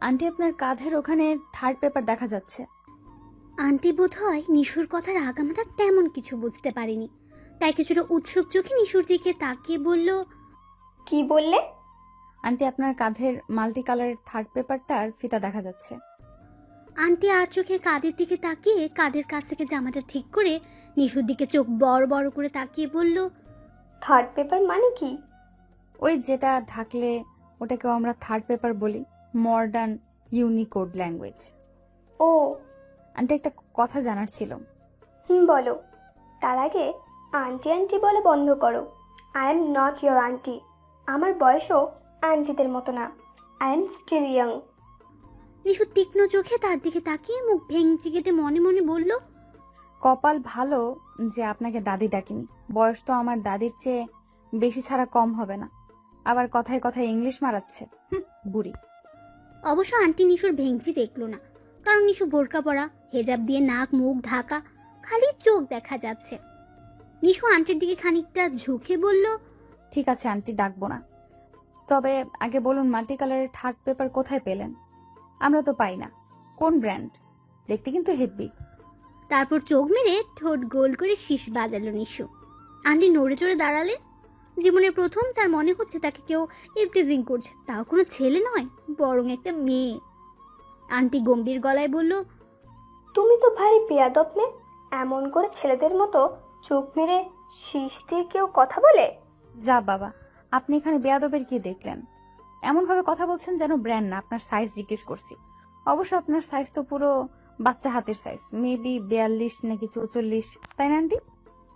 Aunty আপনার কাঁধের ওখানে থার্ড পেপার দেখা যাচ্ছে। আন্টি বোধহয় নিশুর কথার আগামাথা তেমন কিছু বুঝতে পারেনি, তাই কিছুটা উৎসুক চোখে নিশুর দিকে তাকিয়ে বলল, কি বললে? আন্টি আপনার কাঁধের মাল্টি কালারের থার্ড পেপারটার ফিতা দেখা যাচ্ছে। আন্টি আর চোখে কাঁধের দিকে তাকিয়ে কাঁধের কাছ থেকে জামাটা ঠিক করে নিশুর দিকে চোখ বড় বড় করে তাকিয়ে বলল, থার্ড পেপার মানে কি? ওই যেটা ঢাকলে ওটাকেও আমরা থার্ড পেপার বলি, মডার্ন ইউনিকোড ল্যাঙ্গুয়েজ। ও আন্টি একটা কথা জানার ছিল। বলো। তার আগে আন্টি আন্টি বলে বন্ধ করো। I am not your aunty. আমার বয়সও আন্টিদের মতো না। I am still young. Nishu তীক্ষ্ণ চোখে তার দিকে তাকিয়ে মুখ ভেঙচি কেটে মনে মনে বলল, কপাল ভালো যে আপনাকে দাদি ডাকিনি, বয়স তো আমার দাদির চেয়ে বেশি ছাড়া কম হবে না। আবার কথায় কথায় ইংলিশ মারাচ্ছে, বুড়ি। অবশ্য আন্টি নিশুর ভেঙচি দেখলো না, কারণ নিশু বোরকা পরা, হেজাব দিয়ে নাক মুখ ঢাকা, খালি চোখ দেখা যাচ্ছে। নিশু আন্টির দিকে খানিকটা ঝুঁকে বলল, ঠিক আছে আন্টি, ডাকবো না। তবে আগে বলুন মাল্টি কালারের থার্ড পেপার কোথায় পেলেন? আমরা তো পাই না। কোন ব্র্যান্ড? দেখতে কিন্তু হেব্বি। তারপর চোখ মেরে ঠোঁট গোল করে শীষ বাজালো নিশু। আন্টি নড়ে চড়ে দাঁড়ালেন। জীবনের প্রথম তার মনে হচ্ছে তাকে কেউ ইভটিজিং করছে, তাও কোনো ছেলে নয়, বরং একটা মেয়ে। আন্টি গম্ভীর গলায় বলল, তুমি তো ভারী বেয়াদব মেয়ে। এমন করে ছেলেদের মতো চোখ মেরে শীষ দিয়ে কেউ কথা বলে? যা বাবা, আপনি এখানে বেয়াদবের কি দেখলেন? এমনভাবে কথা বলছেন যেন ব্র্যান্ড না, আপনার সাইজ জিজ্ঞেস করছি। অবশ্য আপনার সাইজ তো পুরো বাচ্চা হাতের সাইজ, মেবি 42 নাকি 44, তাই না আন্টি?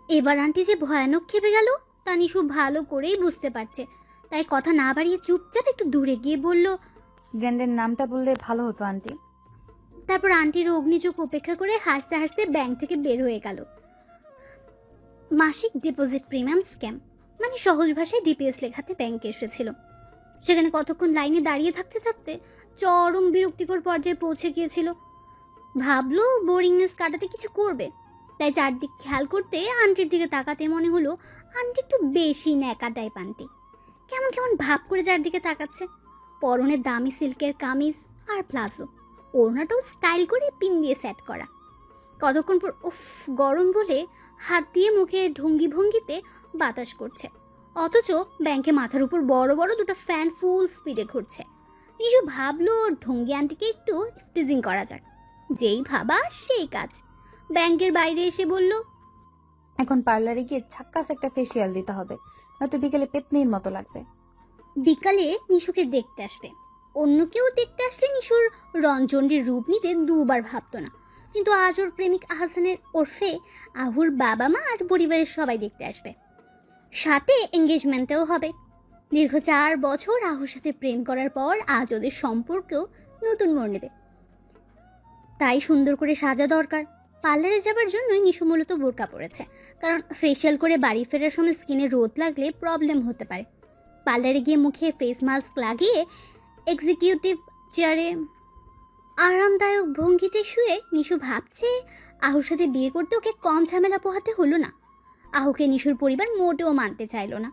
এবার আন্টি যে ভয়ানক খেপে গেল তা নিশু ভালো করেই বুঝতে পারছে, তাই কথা না বাড়িয়ে চুপচাপ একটু দূরে গিয়ে বলল, ব্র্যান্ডের নামটা বললে ভালো হতো আন্টি। তারপর আন্টির অগ্নিচোখ উপেক্ষা করে হাসতে হাসতে ব্যাংক থেকে বের হয়ে গেল। মাসিক ডিপোজিট প্রিমিয়াম স্ক্যাম, মানে সহজ ভাষায় ডিপিএস লেখাতে ব্যাংকে এসেছিল। সেখানে কতক্ষণ লাইনে দাঁড়িয়ে থাকতে থাকতে চরম বিরক্তিকর পর্যায়ে পৌঁছে গিয়েছিল। ভাবলো বোরিংনেস কাটাতে কিছু করবে, তাই চারদিক খেয়াল করতে আন্টির দিকে তাকাতে মনে হলো আন্টি একটু বেশি ন্যাকা টাইপ। আন্টি কেমন কেমন ভাব করে চারদিকে তাকাচ্ছে। পরনে দামি সিল্কের কামিজ আর প্লাজো, ওড়নাটাও স্টাইল করে পিন দিয়ে সেট করা। কতক্ষণ পর উফ গরম বলে হাত দিয়ে মুখে ঢঙ্গি ভঙ্গিতে বাতাস করছে, অথচ ব্যাংকে মাথার উপর বড় বড় দুটো ফ্যান ফুল স্পিডে ঘুরছে। নিশু ভাবলো ঢঙ্গি আন্টিকে একটু ইফটিজিং করা যাক। যেই ভাবা সেই কাজ। ব্যাংকের বাইরে এসে বলল, এখন পার্লারে গিয়ে ছাক্কাস একটা ফেসিয়াল দিতে হবে, নয়তো বিকেলে পেতনির মতো লাগবে। বিকালে নিশুকে দেখতে আসবে। অন্য কেউ দেখতে আসলে নিশুর রঞ্জনটির রূপ নিতে দুবার ভাবতো না, কিন্তু আজ ওর প্রেমিক আহসানের ওরফে আহুর বাবা মা আর পরিবারের সবাই দেখতে আসবে। সাথে এঙ্গেজমেন্টও হবে। দীর্ঘ 4 বছর আহুর সাথে প্রেম করার পর আজ ওদের সম্পর্কেও নতুন মোড় নেবে, তাই সুন্দর করে সাজা দরকার। পার্লারে যাবার জন্যই নিশু মূলত বোরকা পরেছে, কারণ ফেসিয়াল করে বাড়ি ফেরার সময় স্কিনে রোদ লাগলে প্রবলেম হতে পারে। পার্লারে গিয়ে মুখে ফেস মাস্ক লাগিয়ে এক্সিকিউটিভ চেয়ারে আরামদায়ক ভঙ্গিতে শুয়ে নিশু ভাবছে আহুর সাথে বিয়ে করতে ওকে কম ঝামেলা পোহাতে হলো না। আহুকে নিশুর পরিবার মোটেও মানতে চাইল না।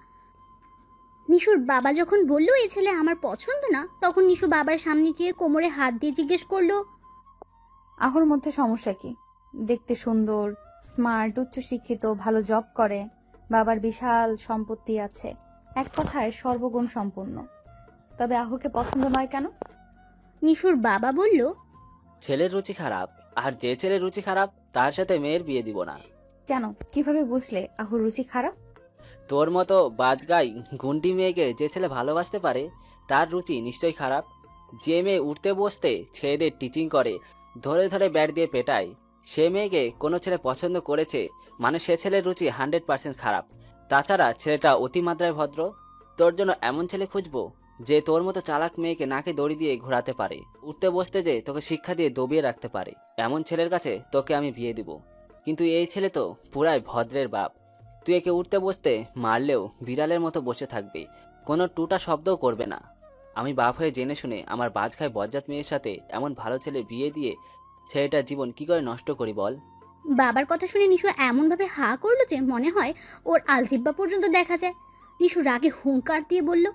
নিশুর বাবা যখন বলল এই ছেলে আমার পছন্দ না, তখন নিশু বাবার সামনে গিয়ে কোমরে হাত দিয়ে জিজ্ঞেস করলো, আহুর মধ্যে সমস্যা কি? দেখতে সুন্দর, স্মার্ট, উচ্চশিক্ষিত, ভালো জব করে, বাবার বিশাল সম্পত্তি আছে, এক কথায় সর্বগুণ সম্পূর্ণ। তবে আহুকে পছন্দ নয় কেন? নিশুর বাবা বলল, ছেলের রুচি খারাপ, আর যে ছেলের রুচি খারাপ তার সাথে মেয়ের বিয়ে দিব না। কেন? কিভাবে বুঝলে আহুর রুচি খারাপ? তোর মতো বাজগাই গুন্ডি মেয়েকে যে ছেলে ভালোবাসতে পারে তার রুচি নিশ্চয়ই খারাপ। যে মেয়ে উঠতে বসতে ছেলেদের টিচিং করে, ধরে ধরে ব্যাট দিয়ে পেটায়, সে মেয়েকে কোনো ছেলে পছন্দ করেছে মানে সে ছেলের রুচি 100% খারাপ। তাছাড়া ছেলেটা অতিমাত্রায় ভদ্র। তোর জন্য এমন ছেলে খুঁজবো যে তোর মতো চালাক মেয়েকে নাকে দড়ি দিয়ে ঘোরাতে পারে, উঠতে বসতে যে তোকে শিক্ষা দিয়ে দবিয়ে রাখতে পারে। এমন ছেলের কাছে তোকে আমি বিয়ে দিব। কিন্তু এই ছেলে তো পুরাই ভদ্রের বাপ। তুই একে উঠতে বসতে মারলেও বিড়ালের মতো বসে থাকবে, কোনো টুটা শব্দও করবে না। আমি বাপ হয়ে জেনে শুনে আমার বাজখায় বজ্জাত মেয়ের সাথে এমন ভালো ছেলে বিয়ে দিয়ে ছেলেটার জীবন কি করে নষ্ট করি বল? বাবার কথা শুনে নিশু এমনভাবে হা করলো যে মনে হয় ওর আলজিব্বা পর্যন্ত দেখা যায়। নিশু রাগে হুঙ্কার দিয়ে বলল,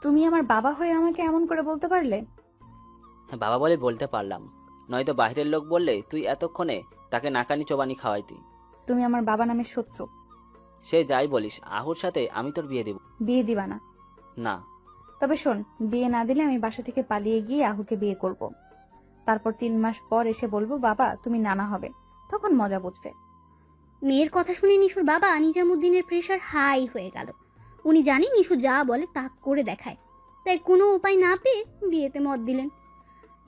তুমি আমার বাবা হয়ে আমাকে এমন করে বলতে পারলে? বাবা বলে বলতে পারলাম, নয়তো বাইরের লোক বললে তুই এতক্ষণে তাকে নাকানি চোবানি খাওয়াইতি। তুমি আমার বাবা নামের শত্রু। সে যাই বলিস, আহুর সাথে আমি তোর বিয়ে দেব বিয়ে দিবা না? না। তবে শোন, বিয়ে না দিলে আমি বাসা থেকে পালিয়ে গিয়ে আহুকে বিয়ে করব। তারপর 3 মাস পর এসে বলবো বাবা তুমি নানা হবে, তখন মজা বুঝবে। মেয়ের কথা শুনে নিশুর বাবা নিজামুদ্দিনের প্রেশার হাই হয়ে গেল। উনি জানেন নিশু যা বলে তা করে দেখায়, তাই কোনো উপায় না পেয়ে বিয়েতে মত দিলেন।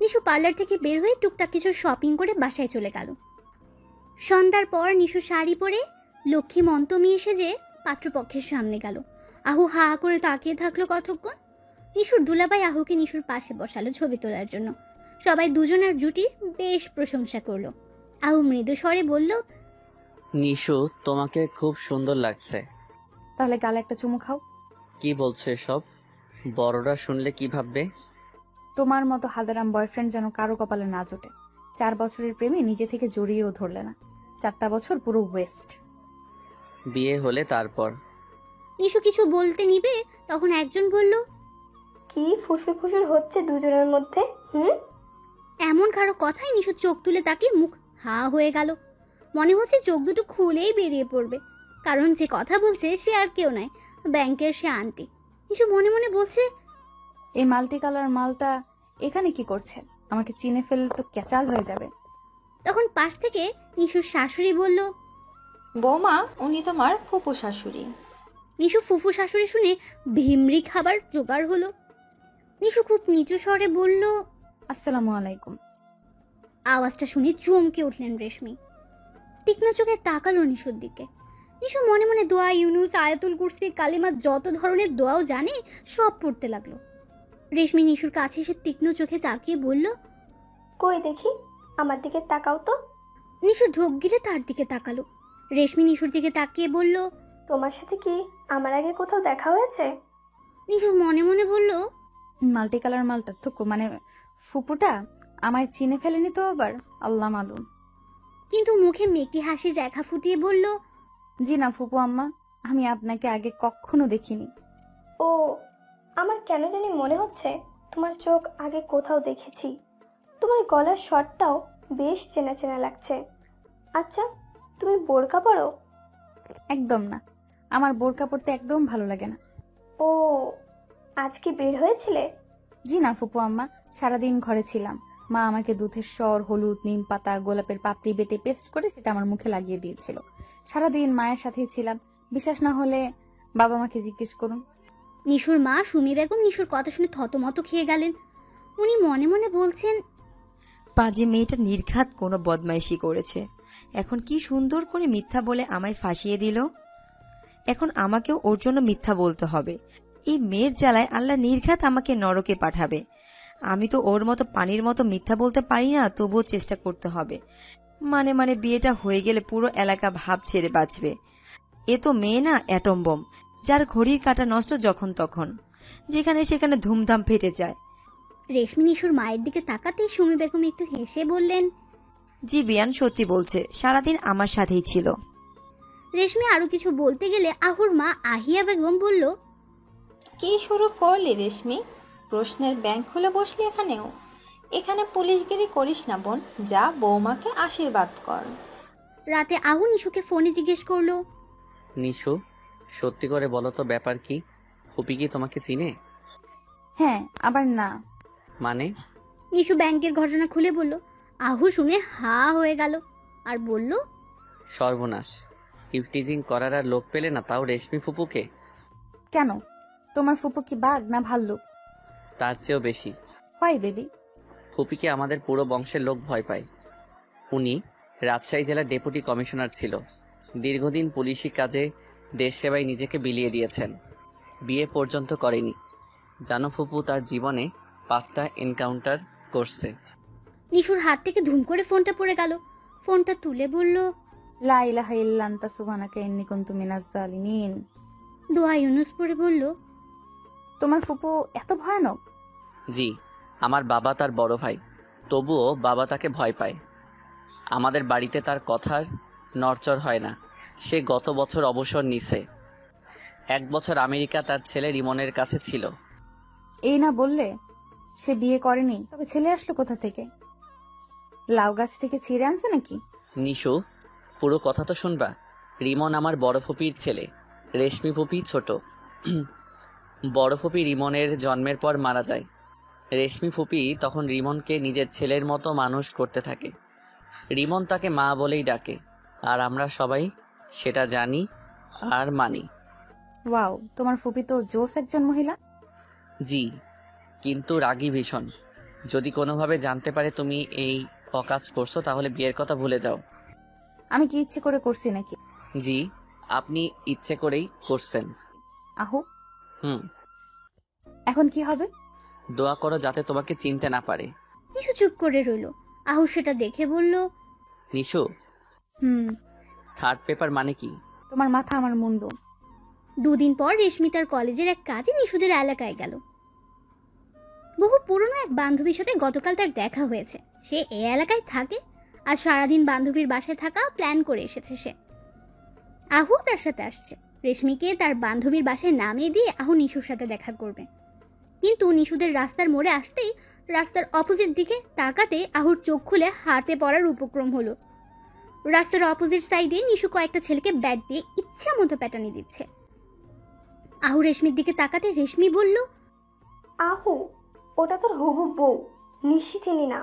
নিশু পার্লার থেকে বের হয়ে টুকটাক কিছু শপিং করে বাসায় চলে গেল। সন্ধ্যার পর নিশু শাড়ি পরে লক্ষ্মী মন্তমী এসে যে পাত্রপক্ষের সামনে গেল। আহু হা হা করে তাকিয়ে থাকলো কতক্ষণ। নিশুর দুলাভাই আহুকে নিশুর পাশে বসালো ছবি তোলার জন্য। সবাই দুজনের জুটির বেশ প্রশংসা করলো। আহু মৃদু স্বরে বলল, নিশু, তোমাকে খুব সুন্দর লাগছে। তাহলে গালে একটা চুমু খাও। কি বলছো এসব? বড়রা শুনলে কি ভাববে? তোমার মতো হাদারাম বয়ফ্রেন্ড যেন কারো কপালে না জোটে। 4 বছরের প্রেমে নিজে থেকে জড়িয়েও ধরলে না, 4টা বছর পুরো ওয়েস্ট। বিয়ে হলে তারপর। নিশু কিছু বলতে নিবে, তখন একজন বলল, কি ফুসুর ফুসুর হচ্ছে দুজনের মধ্যে? এমন কারো কথায় নিশু চোখ তুলে তাকিয়ে মুখ হা হয়ে গেল। মনে হচ্ছে চোখ দুটো খুলেই বেরিয়ে পড়বে, কারণ যে কথা বলছে সে আর কেউ নয়, ব্যাংকের সে আন্টি। নিশু মনে মনে বলছে, এই মাল্টি কালার মালটা এখানে কি করছে? আমাকে চিনে ফেললে তো ক্যাচাল হয়ে যাবে। তখন পাশ থেকে নিশুর শাশুড়ি বলল, বৌমা, উনি তোমার ফুপু শাশুড়ি। নিশু ফুফু শাশুড়ি শুনে ভিমরি খাবার জোগাড় হলো। নিশু খুব নিচু স্বরে বলল, আসসালামু আলাইকুম। আওয়াজটা শুনে চমকে উঠলেন রেশমি। তীক্ষ্ণ চোখে তাকালো নিশুর দিকে। নিশু মনে মনে দোয়া, ইউনুস, আয়াতুল কুরসি, কালিমা যত ধরনের দোয়াও জানে সব পড়তে লাগলো। রেশমি নিশুর কাছে এসে তীক্ষ্ণ চোখে তাকিয়ে বলল, কই দেখি, আমার দিকে তাকাও তো। নিশু ঢোক গিলে তার দিকে তাকালো। রেশমি নিশুর দিকে তাকিয়ে বলল, তোমার সাথে কি আমার আগে কোথাও দেখা হয়েছে? নিশু মনে মনে বলল, মাল্টি কালার মালটা থুকু মানে ফুপুটা আমায় চিনে ফেলেনি তো আবার, আল্লাহ মালুম। কিন্তু মুখে মেকি হাসির রেখা ফুটিয়ে বলল, জি না ফুপু আম্মা, আমি আপনাকে আগে কখনো দেখিনি। ও, আমার কেন জানি মনে হচ্ছে তোমার চোখ আগে কোথাও দেখেছি। তোমার গলার শটটাও বেশ চেনা চেনা লাগছে। আচ্ছা, তুমি বোরকা পরো? একদম না, আমার বোরকা পরতে একদম ভালো লাগে না। ও, আজ কি বের হয়েছিলে? জি না ফুপু আম্মা, সারাদিন ঘরে ছিলাম। মা আমাকে দুধের স্বর, হলুদ, নিম পাতা, গোলাপের পাপড়ি বেটে পেস্ট করে সেটা আমার মুখে লাগিয়ে দিয়েছিল। সারাদিন মায়ের সাথেই ছিলাম। বিশ্বাস না হলে বাবা মাকে জিজ্ঞেস করুন। নিশুর মা সুমি বেগম নিশুর কথা শুনে থতমত খেয়ে গেলেন। উনি মনে মনে বলছেন, পাজি মেয়েটা নির্ঘাত কোনো বদমাইশি করেছে, এখন কি সুন্দর করে মিথ্যা বলে আমায় ফাঁসিয়ে দিল। এখন আমাকেও ওর জন্য মিথ্যা বলতে হবে। এই মেয়ের জ্বালায় আল্লাহ নির্ঘাত আমাকে নরকে পাঠাবে। আমি তো ওর মতো পানির মতো মিথ্যা বলতে পারি না, তবুও চেষ্টা করতে হবে। মানে বিয়েটা হয়ে গেলে পুরো এলাকা ভাব ছেড়ে বাঁচবে। এ তো মেয়ে না, অ্যাটম বোম, যার ঘড়ির কাঁটা নষ্ট যখন তখন, যেখানে সেখানে ধুমধাম ফেটে যায়। রেশমি নিশুর মায়ের দিকে তাকাতেই সুমি বেগম একটু হেসে বললেন, জি বিয়ান সত্যি বলছে, সারাদিন আমার সাথেই ছিল। রেশমি আরো কিছু বলতে গেলে আহুর মা আহিয়া বেগম বলল, কি শুরু করলি রেশমি? প্রশ্নের ব্যাংক খুলে বসলি এখানেও? এখানে পুলিশগিরি করিস না বোন, যা বৌমাকে আশীর্বাদ কর। রাতে আহু নিশুকে ফোনে জিজ্ঞেস করলো, নিশু, সত্যি করে বলো তো ব্যাপার কি? ফুপি কি তোমাকে চিনে? হ্যাঁ, আবার না। মানে? নিশু ব্যাংকের ঘটনা খুলে বলল। আহু শুনে হা হয়ে গেল আর বলল, সর্বনাশ, ইফটিজিং করার আর লোক পেলে না, তাও রেশমি ফুপুকে। কেন, তোমার ফুপু কি বাঘ না ভাল্লুক? তার চেয়েও বেশি। হয় বেবি। ফুপিকে আমাদের পুরো বংশের লোক ভয় পায়। উনি রাজশাহী জেলার ডেপুটি কমিশনার ছিল। দীর্ঘদিন পুলিশি কাজে দেশ সেবায় নিজেকে বিলিয়ে দিয়েছেন। বিয়ে পর্যন্ত করেনি। জানো ফুপু তার জীবনে 5টা এনকাউন্টার করছে। নিশুর হাত থেকে ধুম করে ফোনটা পড়ে গেল। ফোনটা তুলে বলল, লা ইলাহা ইল্লা আনতা সুবহানাকা ইন্নী কুনতু মিনাজ জালিমিন। দোয়া ইউনুস পড়ে বলল, তোমার ফুপু এত ভয়ানক? জি, আমার বাবা তার বড় ভাই, তবুও বাবা তাকে ভয় পায়। আমাদের বাড়িতে তার কথার নড়চড় হয় না। সে গত বছর অবসর নিছে। 1 বছর আমেরিকা তার ছেলে রিমনের কাছে ছিল। এই না বললে? সে বিয়ে করেনি, তবে ছেলে আসলো কোথা থেকে? লাউ গাছ থেকে ছিঁড়ে আনছে নাকি? নিশু, পুরো কথা তো শুনবা। রিমন আমার বড় ফুপির ছেলে, রেশমি ফুপি ছোট। বড় ফুপি রিমনের জন্মের পর মারা যায়। রেশমি ফুপি তখন রিমনকে নিজের ছেলের মতো মানুষ করতে থাকে। রিমন তাকে মা বলেই ডাকে, আর আমরা সবাই সেটা জানি আর মানি। ওয়াও, তোমার ফুপি তো জোস একজন মহিলা। জি, কিন্তু রাগী ভীষণ। যদি কোনোভাবে জানতে পারে তুমি এই অকাজ করছো তাহলে বিয়ের কথা ভুলে যাও। আমি কি ইচ্ছে করে করছি নাকি? জি, আপনি ইচ্ছে করেই করছেন। আহু, হুম, এখন কি হবে? দোয়া করো যাতে তোমাকে চিনতে না পারে। নিশু চুপ করে রইল। আহু সেটা দেখে বলল, নিশু, হুম, থার্ড পেপার মানে কি? তোমার মাথা আমার মুন্ডু। 2 দিন পর রেশমি তার কলেজের এক কাজে নিশুদের এলাকায় গেল। বহু পুরনো এক বান্ধবীর সাথে গতকাল তার দেখা হয়েছে। সে এই এলাকায় থাকে আর সারাদিন বান্ধবীর বাসায় থাকা প্ল্যান করে এসেছে সে। আহু তার সাথে আসছে। রেশমিকে তার বান্ধবীর বাসায় নামিয়ে দিয়ে আহু নিশুর সাথে দেখা করবে। কিন্তু নিশুদের রাস্তার মোড়ে আসতেই রাস্তার অপোজিট দিকে তাকাতে আহুর চোখ খুলে হাতে পড়ার উপক্রম হলো। রাস্তার অপোজিট সাইডে নিশু কয়েকটা ছেলেকে ব্যাট দিয়ে ইচ্ছা মতো প্যাটানি দিচ্ছে। আহু রেশমির দিকে তাকাতে রেশমি বলল, আহু, ওটা তোর হবু বউ, নিশ্চিতিনি না।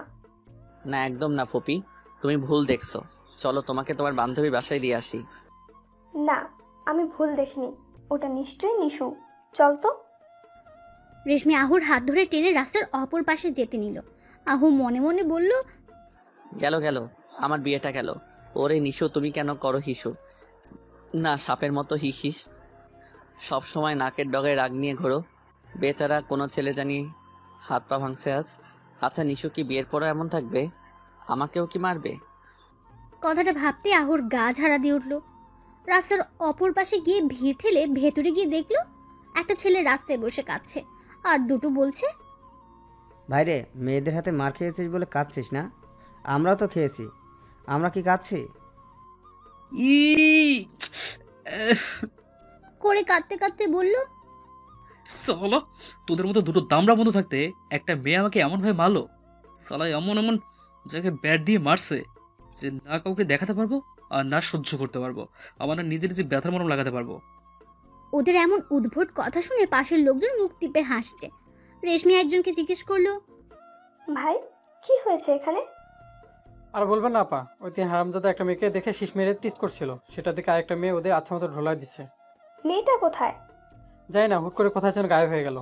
না, একদম না ফুপি, তুমি ভুল দেখছো। চলো তোমাকে তোমার বান্ধবীর বাসায় দিয়ে আসি। না, আমি ভুল দেখিনি, ওটা নিশ্চয়ই নিশু। চল তো। রেশমি আহুর হাত ধরে টেনে রাস্তার অপর পাশে যেতে নিল। আহু মনে মনে বলল, গেল গেল, আমার বিয়েটা গেল। ওরে নিশু, তুমি কেন করো হিসু? না, সাপের মতো হিসিস। সব সময় নাকের ডগায় রাগ নিয়ে ঘোরো। বেচারা কোনো ছেলে জানি হাত পা ভাঙছে আজ। আচ্ছা নিশু কি বিয়ের পরও এমন থাকবে? আমাকেও কি মারবে? কথাটা ভাবতে আহুর গা ঝাড়া দিয়ে উঠল। রাস্তার অপর পাশে গিয়ে ভিড় ঠেলে ভেতরে গিয়ে দেখলো একটা ছেলে রাস্তায় বসে কাঁদছে আর দুটো বলছে, ভাইরে, মেয়েদের হাতে মার খেয়েছিস বলে কাঁদছিস না? আমরাও তো খেয়েছি, আমরা কি কাঁদছি? ই করে কাঁদতে কাঁদতে বলল, সালা, তোদের মতো দুটো দামড়া বন্ধু থাকতে একটা মেয়ে আমাকে এমন ভাবে মারলো। সালা এমন এমন জায়গায় ব্যাট দিয়ে মারছে যে না কাউকে দেখাতে পারবো আর না সহ্য করতে পারবো, আমার না নিজে নিজে ব্যথার মরম লাগাতে পারবো। ওদের এমন উদ্ভট কথা শুনে পাশের লোকজন মুখ টিপে হাসছে। রেশমি একজনকে জিজ্ঞেস করলো, ভাই, কি হয়েছে এখানে? আর বলবেন না আপা, ওই দিন হারামজাদা একটা মেয়েকে দেখে শীষ মেরে টিস করছিল, সেটা দেখে আরেকটা মেয়ে ওদের আচ্ছা মতো ঢোলা দিচ্ছে। মেয়েটা কোথায়? যাই না, হুট করে কোথায় যেন গায়েব হয়ে গেল।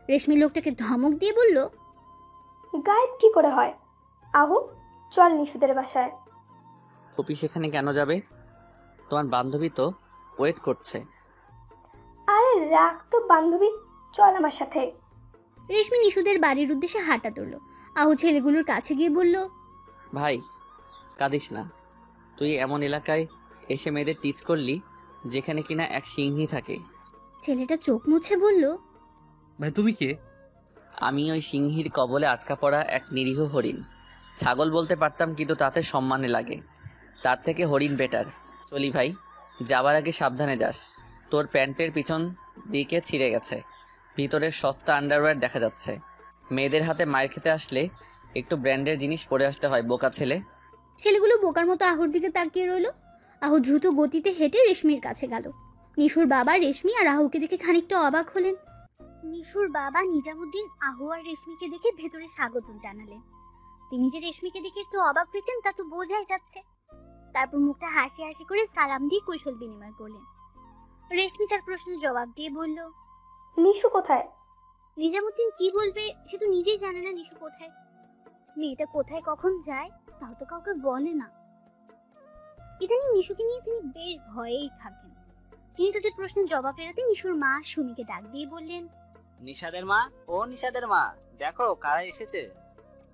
রেশমি লোকটাকে ধমক দিয়ে বলল, গায়েব কি করে হয়? আহু, চল নিশুদের বাসায়। ফুপি সেখানে কেন যাবে? তোমার বান্ধবী তো ওয়েট করছে। আরে রাখ তো বান্ধবী, চল আমার সাথে। রেশমি নিশুদের বাড়ির উদ্দেশ্যে হাঁটা তুলল। আহু ছেলেগুলোর কাছে গিয়ে বলল, ভাই, কাঁদিস না। তুই এমন এলাকায় এসে মেয়েদের টিচ করলি যেখানে কিনা এক সিংহী থাকে। ছেলেটা চোখ মুছে বলল, ভাই তুমি কে? আমি ওই সিংহীর কবলে আটকা পড়া এক নিরীহ হরিণ। ছাগল বলতে পারতাম, কিন্তু তাতে সম্মানে লাগে। তার থেকে হরিণ বেটার। চলি ভাই, যাবার আগে সাবধানে যাস। তোর প্যান্টের পিছন দিকে ছিঁড়ে গেছে, ভিতরের সস্তা আন্ডারওয়্যার দেখা যাচ্ছে। মেয়েদের হাতে মার খেতে আসলে একটু ব্র্যান্ডের জিনিস পরে আসতে হয়, বোকা ছেলে। ছেলেগুলো বোকার মতো আহুর দিকে তাকিয়ে রইল। আহু দ্রুত গতিতে হেঁটে রেশমির কাছে গেল। নিশুর বাবা রেশমি আর আহুকে দেখে খানিকটা অবাক হলেন। নিশুর বাবা নিজামুদ্দিন আহু আর রেশমিকে দেখে ভেতরে স্বাগত জানালেন। তিনি যে রেশমিকে দেখে একটু অবাক হয়েছেন তা তো বোঝাই যাচ্ছে। তারপর মুখটা হাসি হাসি করে সালাম দিয়ে কৌশল বিনিময় করলেন। রেশমি তার প্রশ্নের জবাব দিয়ে বলল, নিশু কোথায়? নিজামুদ্দিন কি বলবে সে তো নিজেই জানে না নিশু কোথায়। মেয়েটা কোথায় কখন যায় তাও তো কাউকে বলে না। ইদানিং নিশুকে নিয়ে তিনি বেশ ভয়েই থাকেন। তিনি তাদের প্রশ্নের জবাব এড়াতে নিশুর মা সুমিকে ডাক দিয়ে বললেন, নিশাদের মা, ও নিশাদের মা, দেখো কারা এসেছে।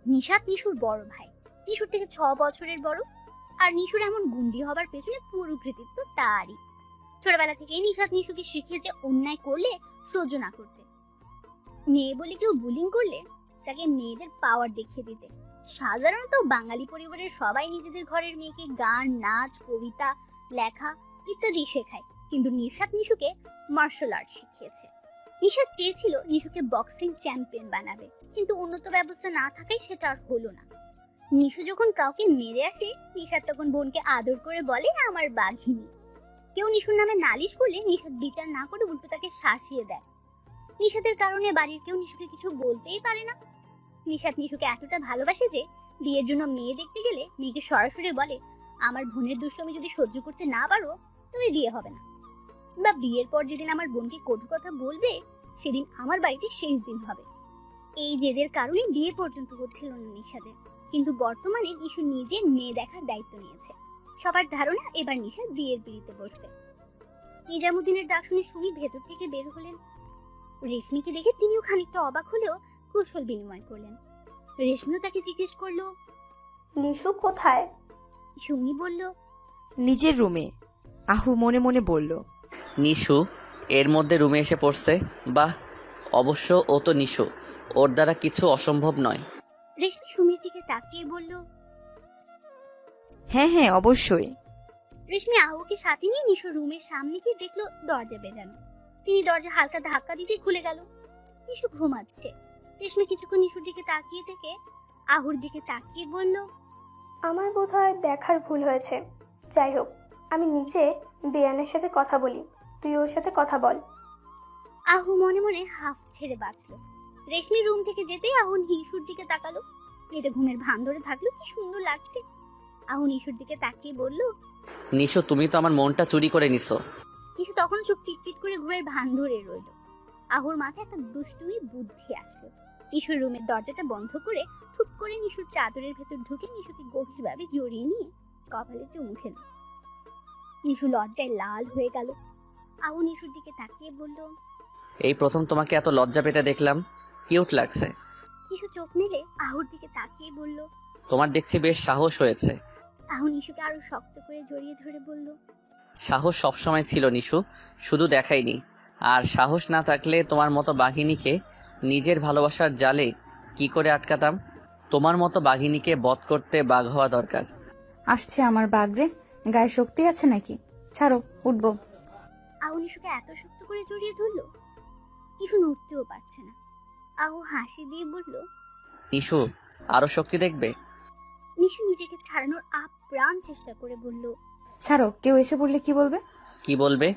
নিশাত নিশুর বড় ভাই, নিশুর থেকে 6 বছরের বড়। আর নিশুর এমন গুন্ডি হবার পেছনে পুরো কৃতিত্ব তারই। ছোটবেলা থেকেই নিশাত নিশুকে শিখিয়েছে অন্যায় করলে সহ্য না করতে। মেয়ে বলে কেউ বুলিং করলে তাকে মেয়েদের পাওয়ার দেখিয়ে দিতে। সাধারণত বাঙালি পরিবারের সবাই নিজেদের ঘরের মেয়েকে গান, নাচ, কবিতা, লেখা ইত্যাদি শেখায়, কিন্তু নিশাত নিশুকে মার্শাল আর্ট শিখিয়েছে। নিশাদ চেয়েছিল নিশুকে বক্সিং চ্যাম্পিয়ন বানাবে, কিন্তু উন্নত ব্যবস্থা না থাকায় সেটা আর হলো না। নিশু যখন কাউকে মেরে আসে, নিশাদ তখন বোনকে আদর করে বলে আমার বাঘিনী। কেউ নিশুর নামে নালিশ করলে নিশাদ বিচার না করে উল্টো তাকে শাসিয়ে দেয়। নিশাদের কারণে বাড়ির কেউ নিশুকে কিছু বলতেই পারে না। নিশাদ নিশুকে এতটা ভালোবাসে যে বিয়ের জন্য মেয়ে দেখতে গেলে মেয়েকে সরাসরি বলে, আমার বোনের দুষ্টমি যদি সহ্য করতে না পারো তবে বিয়ে হবে না, বা বিয়ের পর যেদিন আমার বোনকে কটু কথা বলবে সেদিন আমার বাড়িতে শেষ দিন হবে। এই জেদের কারণে বিয়ে পর্যন্ত হচ্ছিল না নিশাদের। কিন্তু বর্তমানে নিশু নিজে মেয়ে দেখার দায়িত্ব নিয়েছে। সবার ধারণা এবার নিশাদ বিয়ের পিড়িতে বসবে। নিজামুদ্দিনের ডাক শুনে সুমি ভেতর থেকে বের হলেন। রেশমিকে দেখে তিনিও খানিকটা অবাক হলেও কৌশল বিনিময় করলেন। রেশমিও তাকে জিজ্ঞেস করলো, নিশু কোথায়? সুমি বলল, নিজের রুমে। আহু মনে মনে বলল, নিশু এর মধ্যে রুমে এসে পড়ছে, বাহ, অবশ্য ও তো নিশু, ওর দ্বারা কিছু অসম্ভব নয়। রেশমি সুমির দিকে তাকিয়ে বলল, হ্যাঁ হ্যাঁ অবশ্যই। রেশমি আহুকে সাথে নিয়ে নিশুর রুমের সামনে গিয়ে দেখলো দরজা বেজানো। তিনি দরজা হালকা ধাক্কা দিতে খুলে গেল। নিশু ঘুমাচ্ছে। রেশমি কিছুক্ষণ নিশুর দিকে তাকিয়ে থেকে আহুর দিকে তাকিয়ে বলল, আমার বোধহয় দেখার ভুল হয়েছে। যাই হোক, আমি নিচে বেয়ানের সাথে কথা বলি, তুই ওর সাথে কথা বল। আহু মনে মনে হাফ ছেড়ে বাঁচলো। রেশমির রুম থেকে যেতেই আহু নিশুর দিকে তাকালো। মেয়েটা ঘুমের ভান ধরে থাকলো, কি সুন্দর লাগছে। আহু নিশুর দিকে তাকিয়ে বলল, নিশু তুমি তো আমার মনটা চুরি করে নিছো। নিশু তখন চোখ পিটপিট করে ঘুমের ভান ধরে রইল। আহুর মাথায় একটা দুষ্টুমি বুদ্ধি আসলো। নিশুর রুমের দরজাটা বন্ধ করে থুপ করে নিশুর চাদরের ভেতর ঢুকে নিশুকে গভীরভাবে জড়িয়ে নিয়ে কপালে চুমু খেল। নিশু লজ্জায় লাল হয়ে গেল। আহু নিশুর দিকে তাকিয়ে বলল, এই প্রথম তোমাকে এত লজ্জা পেতে দেখলাম, কিউট লাগছে। নিশু চোখ মেলে আহুর দিকে তাকিয়ে বলল, তোমার দেখছি বেশ সাহস হয়েছে। আহু নিশুকে আরো শক্ত করে জড়িয়ে ধরে বলল, সাহস সবসময় ছিল নিশু, শুধু দেখাইনি। আর সাহস না থাকলে তোমার মতো বাঘিনীকে নিজের ভালোবাসার জালে কি করে আটকাতাম? তোমার মতো বাঘিনীকে বধ করতে বাঘ হওয়া দরকার। আসছে আমার বাগরে, গায়ে শক্তি আছে নাকি? ছাড়ো, উঠবো। আহু নিশুকে এত শক্ত করে জড়িয়ে ধরলো, নিশু নড়তেও পারছে না। আহু হাসি দিয়ে বলল, নিশু আরো শক্তি দেখবে? নিশু নিজেকে ছাড়ানোর আপ্রাণ চেষ্টা করে বলল, ছাড়ো, কেউ এসে পড়লে কি বলবে? কি বলবে?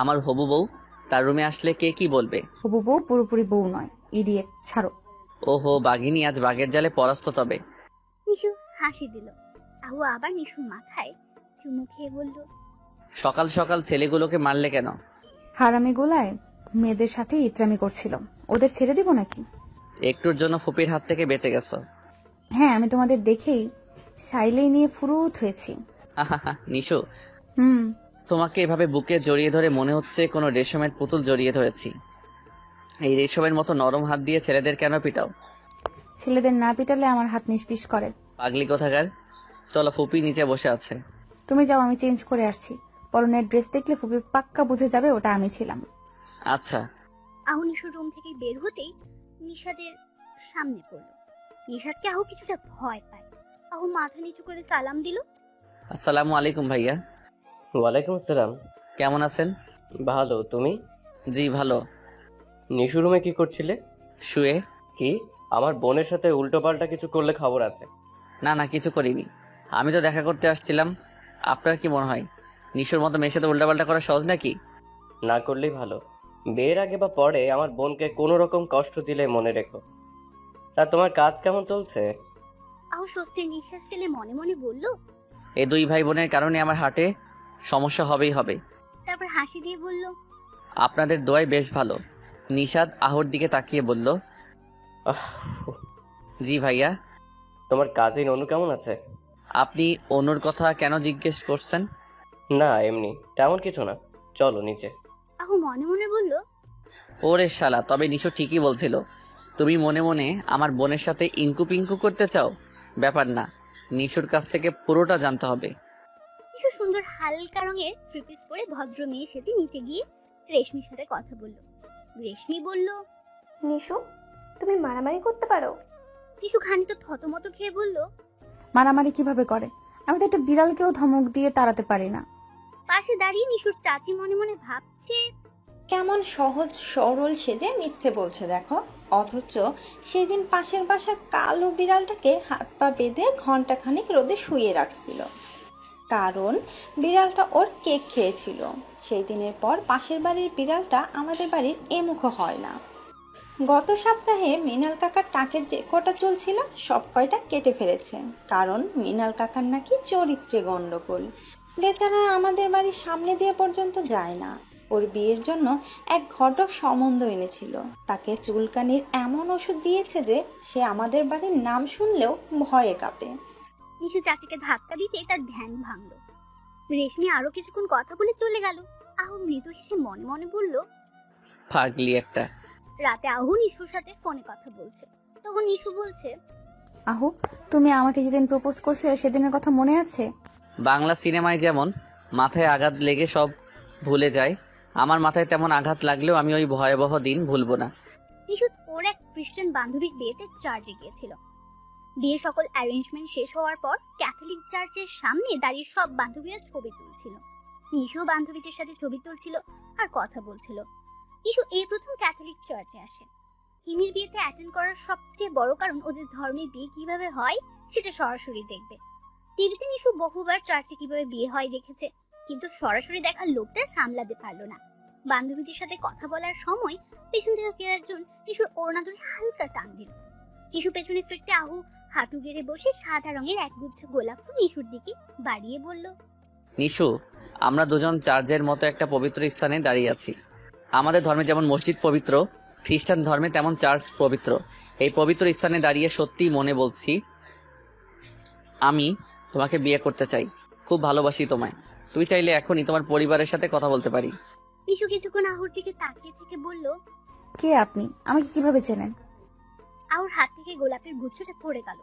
আমার হবু বউ, তার রুমে আসলে কে কি বলবে? হবু বউ পুরোপুরি বউ নয়, ইডিয়েট। ছাড়ো। ওহো, বাঘিনী আজ বাঘের জালে পরাস্ত তবে। নিশু হাসি দিল। আহু আবার নিশুর মাথায় চুমু খেয়ে বলল, সকাল সকাল ছেলেগুলোকে মারলে কেন? হারামি গোলায় মেয়েদের সাথে ইতরামি করছিল, ওদের ছেড়ে দিব নাকি? একটুর জন্য ফুপির হাত থেকে বেঁচে গেছো। হ্যাঁ, আমি তোমাদের দেখেই সাইলেই নিয়ে ফুরুত হয়েছি। আহা নিশু, হুম। তোমাকে এভাবে বুকে জড়িয়ে ধরে মনে হচ্ছে কোনো রেশমের পুতুল জড়িয়ে ধরেছি। এই রেশমের মতো নরম হাত দিয়ে ছেলেদের কেন পিটাও? ছেলেদের না পিটালে আমার হাত নিষ্পিস করে। পাগলি কোথাকার। চলো, ফুপি নিচে বসে আছে। তুমি যাও, আমি চেঞ্জ করে আসছি। পরনের ড্রেস দেখলে ফুপি পাক্কা বুঝে যাবে ওটা আমি ছিলাম। আচ্ছা। আহু নিশুর রুম থেকে বের হতেই নিশাদের সামনে পড়ল। নিশাদকে আহু কিছুটা ভয় পায়। আহু মাথা নিচু করে সালাম দিল। আসসালামু আলাইকুম ভাইয়া। ওয়ালাইকুম আসসালাম। কেমন আছেন? ভালো, তুমি? জি ভালো। নিশু রুমে কি করছিলে? শুয়ে। কি, আমার বোনের সাথে উল্টো পাল্টা কিছু করলে খবর আছে? না না, কিছু করিনি, আমি তো দেখা করতে আসছিলাম। আপনার কি মনে হয় নিশুর মতো মেয়ের সাথে উল্টাপাল্টা করা সহজ নাকি? না করলেই ভালো। বিয়ের আগে বা পরে আমার বোনকে কোনো রকম কষ্ট দিলে মনে রেখো। তা তোমার কাজ কেমন চলছে? আহু স্বস্তির নিঃশ্বাস ফেলে মনে মনে বলল, এই দুই ভাই বোনের কারণে আমার হার্টে সমস্যা হবেই হবে। তারপর হাসি দিয়ে বলল, আপনাদের দোয়াই বেশ ভালো। নিশাদ আহুর দিকে তাকিয়ে বলল, আহ, জি ভাইয়া। তোমার কাজিন অনু কেমন আছে? আপনি অনুর কথা কেন জিজ্ঞেস করছেন? না এমনি, তেমন কিছু না, চলো নিচে। আহু মনে মনে বলল, ওরে শালা, তবে নিশো ঠিকই বলছিল। তুমি মনে মনে আমার বোনের সাথে ইঙ্কু পিঙ্কু করতে চাও? ব্যাপার না, নিশুর কাছ থেকে পুরোটা জানতে হবে। নিশু সুন্দর হালকা রঙের থ্রি পিস পরে ভদ্র মেয়ে সেজে নিচে গিয়ে রেশমির সাথে কথা বলল। রেশমি বলল, নিশু, তুমি মারামারি করতে পারো? নিশু খানিকটা থতমত খেয়ে বলল, মারামারি কিভাবে করে? আমি তো একটা বিড়ালকেও ধমক দিয়ে তাড়াতে পারি না। পাশে দাঁড়িয়ে নিশুর চাচি মনে মনে ভাবছে, কেমন সহজ সরল সেজে মিথ্যে বলছে দেখো। অথচ সেদিন পাশের বাসার কালো বিড়ালটাকে হাত পা বেঁধে ঘন্টাখানিক রোদে শুয়ে রাখছিল, কারণ বিড়ালটা ওর কেক খেয়েছিল। সেই দিনের পর পাশের বাড়ির বিড়ালটা আমাদের বাড়ির এমুখ হয় না। গত সপ্তাহে মৃণাল কাকার টাকের যে কটা চলছিল সব কয়টা কেটে ফেলেছে, কারণ মৃণাল কাকার নাকি চরিত্রে গন্ডগোল। বেচারা আমাদের বাড়ির সামনে দিয়ে পর্যন্ত যায় না। ওর বিয়ের জন্য এক ঘটক সম্বন্ধ এনেছিল, তাকে চুলকানির এমন ওষুধ দিয়েছে যে সে আমাদের বাড়ির নাম শুনলেও ভয়ে কাঁপে। নিশু চাচিকে ধাক্কা দিতে তার ধ্যান ভাঙল। রেশমি আরো কিছুক্ষণ কথা বলে চলে গেল। আহু মৃদু হেসে মনে মনে বলল, পাগলি একটা। রাতে আহু নিশুর সাথে ফোনে কথা বলছে। তখন নিশু বলছে, আহু, তুমি আমাকে যেদিন প্রপোজ করছিলে সেদিনের কথা মনে আছে? বাংলা সিনেমায় যেমন মাথায় আঘাত লেগে সব ভুলে যায়, আমার মাথায় তেমন আঘাত লাগলেও আমি ওই ভয়াবহ দিন ভুলবো না। নিশু ওর এক খ্রিস্টান বান্ধবীর বিয়েতে চার্চে গিয়েছিল। বিয়ে সকল অ্যারেঞ্জমেন্ট শেষ হওয়ার পর ক্যাথলিক চার্চের সামনে দাঁড়িয়ে সব বান্ধবীরা ছবি তুলছিল। নিশু বান্ধবীদের সাথে ছবি তুলছিল আর কথা বলছিল। নিশু এই প্রথম ক্যাথলিক চার্চে আসে। হিমির বিয়েতে অ্যাটেন্ড করার সবচেয়ে বড় কারণ ওদের ধর্মে বিয়ে কিভাবে হয় সেটা সরাসরি দেখবে। টিভিতে নিশু বহুবার চার্চে কিভাবে বিয়ে হয় দেখেছে, কিন্তু সরাসরি দেখার লোকটা সামলাতে পারলো না। বান্ধবীদের সাথে কথা বলার সময় পেছন থেকে কেউ একজন নিশুর ওড়না ধরে হালকা টান দিল। নিশু পেছনে ফিরতে আহু হাঁটু গেড়ে বসে সাদা রঙের একগুচ্ছ গোলাপ ফুল নিশুর দিকে বাড়িয়ে বলল, নিশু, আমরা দুজন চার্চের মতো একটা পবিত্র স্থানে দাঁড়িয়ে আছি। আমাদের ধর্মে যেমন মসজিদ পবিত্র, খ্রিস্টান ধর্মে তেমন চার্চ পবিত্র। এই পবিত্র স্থানে দাঁড়িয়ে সত্যি মনে বলছি, আমি তোমাকে বিয়ে করতে চাই। খুব ভালোবাসি তোমায়। তুই চাইলে এখনই তোমার পরিবারের সাথে কথা বলতে পারি। নিশু কিছুক্ষণ আহুর দিকে তাকিয়ে থেকে বলল, কে আপনি? আমাকে কিভাবে চেনেন? আহুর হাত থেকে গোলাপের গুচ্ছটা পড়ে গেল।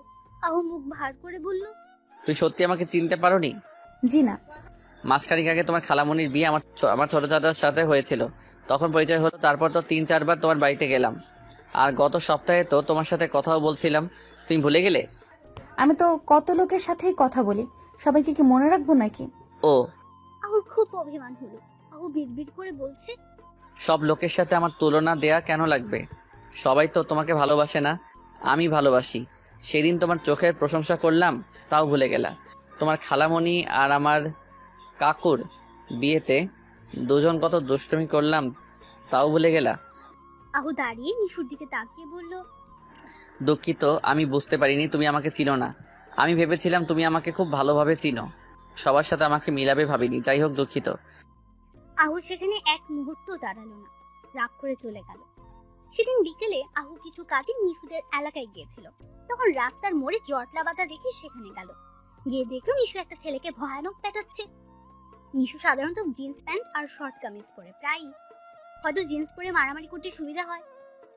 আহু মুখ ভার করে বলল, তুই সত্যি আমাকে চিনতে পারোনি? জি না। মাসখানেক আগে তোমার খালামণির বিয়ে আমার ছোট চাচার সাথে হয়েছিল, তখন পরিচয় হলো। তারপর তো 3-4 বার তোমার বাড়িতে গেলাম, আর গত সপ্তাহে তো তোমার সাথে কথাও বলছিলাম। তুমি ভুলে গেলে? আমি তো কত লোকের সাথেই কথা বলি, সবাইকে কি মনে রাখবো নাকি? ও, আহুর খুব অভিমান হলো। আহু বিড়বিড় করে বলছে, সব লোকের সাথে আমার তুলনা দেয়া কেন লাগবে? সবাই তো তোমাকে ভালোবাসে না, আমি ভালোবাসি। সেদিন তোমার চোখের প্রশংসা করলাম, তাও ভুলে গেলা। তোমার খালামণি আর আমার কাকুর বিয়েতে দুজন কত দুষ্টুমি করলাম, তাও ভুলে গেলা। আহু দাঁড়িয়ে নিশুর দিকে তাকিয়ে বলল, দুঃখিত, আমি বুঝতে পারিনি তুমি আমাকে চিনো না। আমি ভেবেছিলাম তুমি আমাকে খুব ভালোভাবে চিনো, সবার সাথে আমাকে মিলাবে ভাবিনি। যাই হোক, দুঃখিত। আহু সেখানে এক মুহূর্ত দাঁড়ালো না, রাগ করে চলে গেল। সেদিন বিকেলে আহু কিছু কাজে নিশুদের এলাকায় গিয়েছিল। তখন রাস্তার মোড়ে জটলা বাঁধা দেখে সেখানে গেল। গিয়ে দেখলো নিশু একটা ছেলেকে ভয়ানক পেটাচ্ছে। নিশু সাধারণত জিন্স প্যান্ট আর শর্ট কামিজ পরে, প্রায়ই হয়তো জিন্স পরে মারামারি করতে সুবিধা হয়।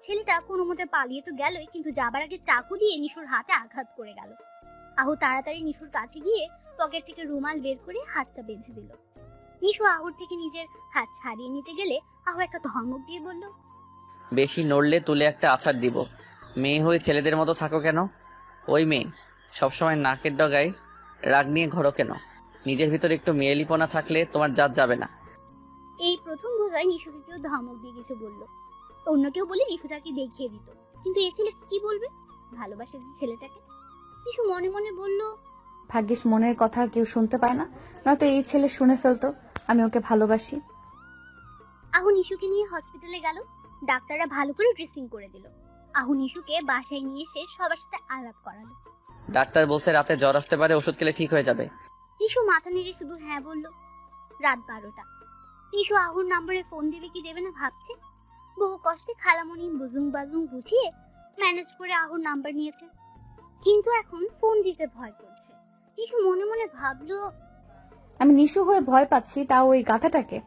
ছেলেটা কোনো মতে পালিয়ে তো গেলই, কিন্তু যাবার আগে চাকু দিয়ে নিশুর হাতে আঘাত করে গেল। আহু তাড়াতাড়ি নিশুর কাছে গিয়ে পকেট থেকে রুমাল বের করে হাতটা বেঁধে দিল। নিশু আহুর থেকে নিজের হাত ছাড়িয়ে নিতে গেলে আহু একটা ধমক দিয়ে বলল, বেশি নড়লে তুলে একটা আছাড় দিব। মেয়ে হয়ে ছেলেদের মতো থাকো কেন? ওই মেয়ে সবসময় নাকের ডগায় রাগ নিয়ে ঘোরো কেন? নিজের ভিতর একটু মেয়েলিপনা থাকলে তোমার জাত যাবে না। এই প্রথম বোধহয় নিশুকে কেউ ধমক দিয়ে কিছু বলল। অন্য কেউ বলে নিশু তাকে দেখিয়ে দিত, কিন্তু এই ছেলেকে কি বলবে? ভালোবাসে যে ছেলেটাকে। নিশু মনে মনে বলল, ভাগ্যিস মনের কথা কেউ শুনতে পায় না, নয়তো এই ছেলে শুনে ফেলতো আমি ওকে ভালোবাসি। আহু নিশুকে নিয়ে হসপিটালে গেল। ডাক্তাররা ভালো করে ড্রেসিং করে দিল। আহু নিশুকে বাসায় নিয়ে এসে সবার সাথে আলাপ করালো। ডাক্তার বলছে রাতে জ্বর আসতে পারে, ওষুধ খেলে ঠিক হয়ে যাবে। নিশু মাথা নেড়ে শুধু হ্যাঁ বলল। রাত 12টা। নিশু আহুর নম্বরে ফোন দেবে কি দেবে না ভাবছে। বহু কষ্টে খালামণি বুজুং বাজুং বুঝিয়ে ম্যানেজ করে আহুর নাম্বার নিয়েছে, কিন্তু এখন ফোন দিতে ভয় করছে। নিশু মনে মনে ভাবলো, আমি নিশু হয়ে ভয় পাচ্ছি, তাও ওই গাধাটাকে।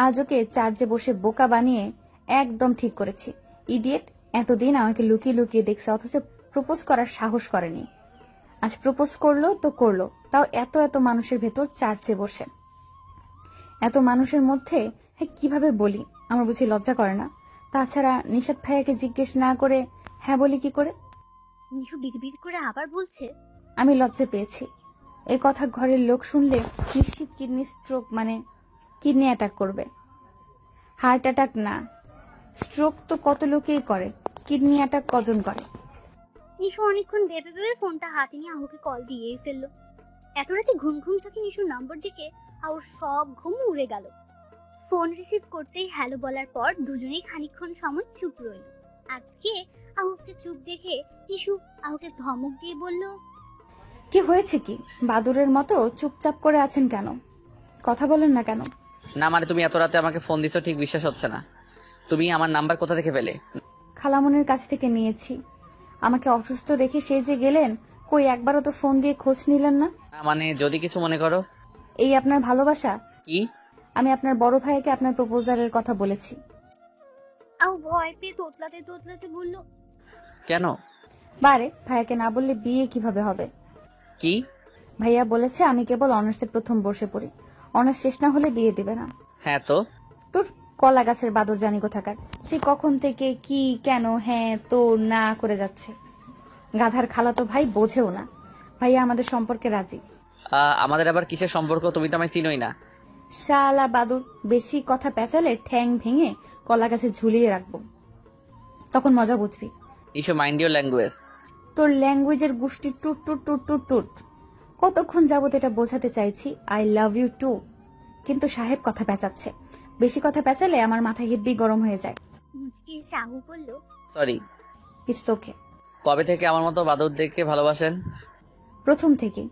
আজ ওকে চার্জে বসে বোকা বানিয়ে একদম ঠিক করেছি। ইডিয়েট, এতদিন আমাকে লুকিয়ে লুকিয়ে দেখছে, অথচ প্রপোজ করার সাহস করেনি। আজ প্রপোজ করলো তো করলো, তাও এত এত মানুষের ভেতর চার্চে বসে। এত মানুষের মধ্যে কিভাবে বলি? আমার বুঝি লজ্জা করে না? তাছাড়া নিশাত ভাইয়াকে জিজ্ঞেস না করে হ্যাঁ বলি কি করে? নিশু বিজবিজ করে আবার বলছে, আমি লজ্জা পেয়েছি। এই কথা ঘরের লোক শুনলে নিশ্চিত কিডনি স্ট্রোক মানে কিডনি অ্যাটাক করবে। হার্ট অ্যাটাক না, স্ট্রোক তো কত লোকেই করে, কিডনি অ্যাটাক কজন করে। নিশু অনেকক্ষণ ভেবে ভেবে ফোনটা হাতে নিয়ে আহুকে কল দিয়েই ফেললো। এত রাতে ঘুম ঘুম চোখে নিশুর নম্বর দিকে আহুর সব ঘুম উড়ে গেল। ফোন রিসিভ করতেই হ্যালো বলার পর দুজনেই খানিকক্ষণ সময় চুপ রইল। আজকে আহুকে চুপ দেখে নিশু আহুকে ধমক দিয়ে বলল, কি হয়েছে কি? বাদুরের মতো চুপচাপ করে আছেন কেন? কথা বলেন না কেন? না মানে তুমি এত রাতে আমাকে ফোন দিছো ঠিক বিশ্বাস হচ্ছে না। তুমি আমার নাম্বার কোথা থেকে পেলে? খালামনের কাছ থেকে নিয়েছি। আমাকে অসুস্থ রেখে সে যে গেলেন, কই একবারও তো ফোন দিয়ে খোঁজ নিলেন না। না মানে যদি কিছু মনে করো। এই আপনার ভালোবাসা? কি? আমি আপনার বড় ভাইকে আপনার প্রপোজালের কথা বলেছি। আহু ভয় পেয়ে তোতলাতে তোতলাতে বলল, কেন? বারে ভাইয়াকে না বললে বিয়ে কিভাবে হবে? কি? ভাইয়া বলেছে আমি কেবল অনার্সের প্রথম বর্ষে পড়ি, অনার্স শেষ না হলে বিয়ে দিবে না। হ্যাঁ তো? তোর কলা গাছের বাদর জানি কোথাকার, সে কখন থেকে কি কেন হ্যাঁ তো না করে যাচ্ছে। গাধার খালাতো ভাই বোঝেও না। ভাইয়া আমাদের সম্পর্কে রাজি। আমাদের আবার কিসের সম্পর্ক? তুমি তো আমায় চিনোই না। শালা বাদর, বেশি কথা পেঁচালে ঠ্যাং ভেঙে কলা গাছে ঝুলিয়ে রাখবো, তখন মজা বুঝবি। Issue mind your language. তোর ল্যাঙ্গুয়েজের গুষ্টি টুট টুট টুট টুট টুট। কতক্ষণ যাবত এটা বোঝাতে চাইছি আই লাভ ইউ টু, কিন্তু সাহেব কথা পেঁচাচ্ছে। বেশি কথা পেঁচালে আমার মাথা হেব্বি গরম হয়ে যায়। মুচকি এসে আহু বলল, সরি। It's okay. কবে থেকে আমার মতো বাদরদেরকে ভালোবাসেন? প্রথম থেকে।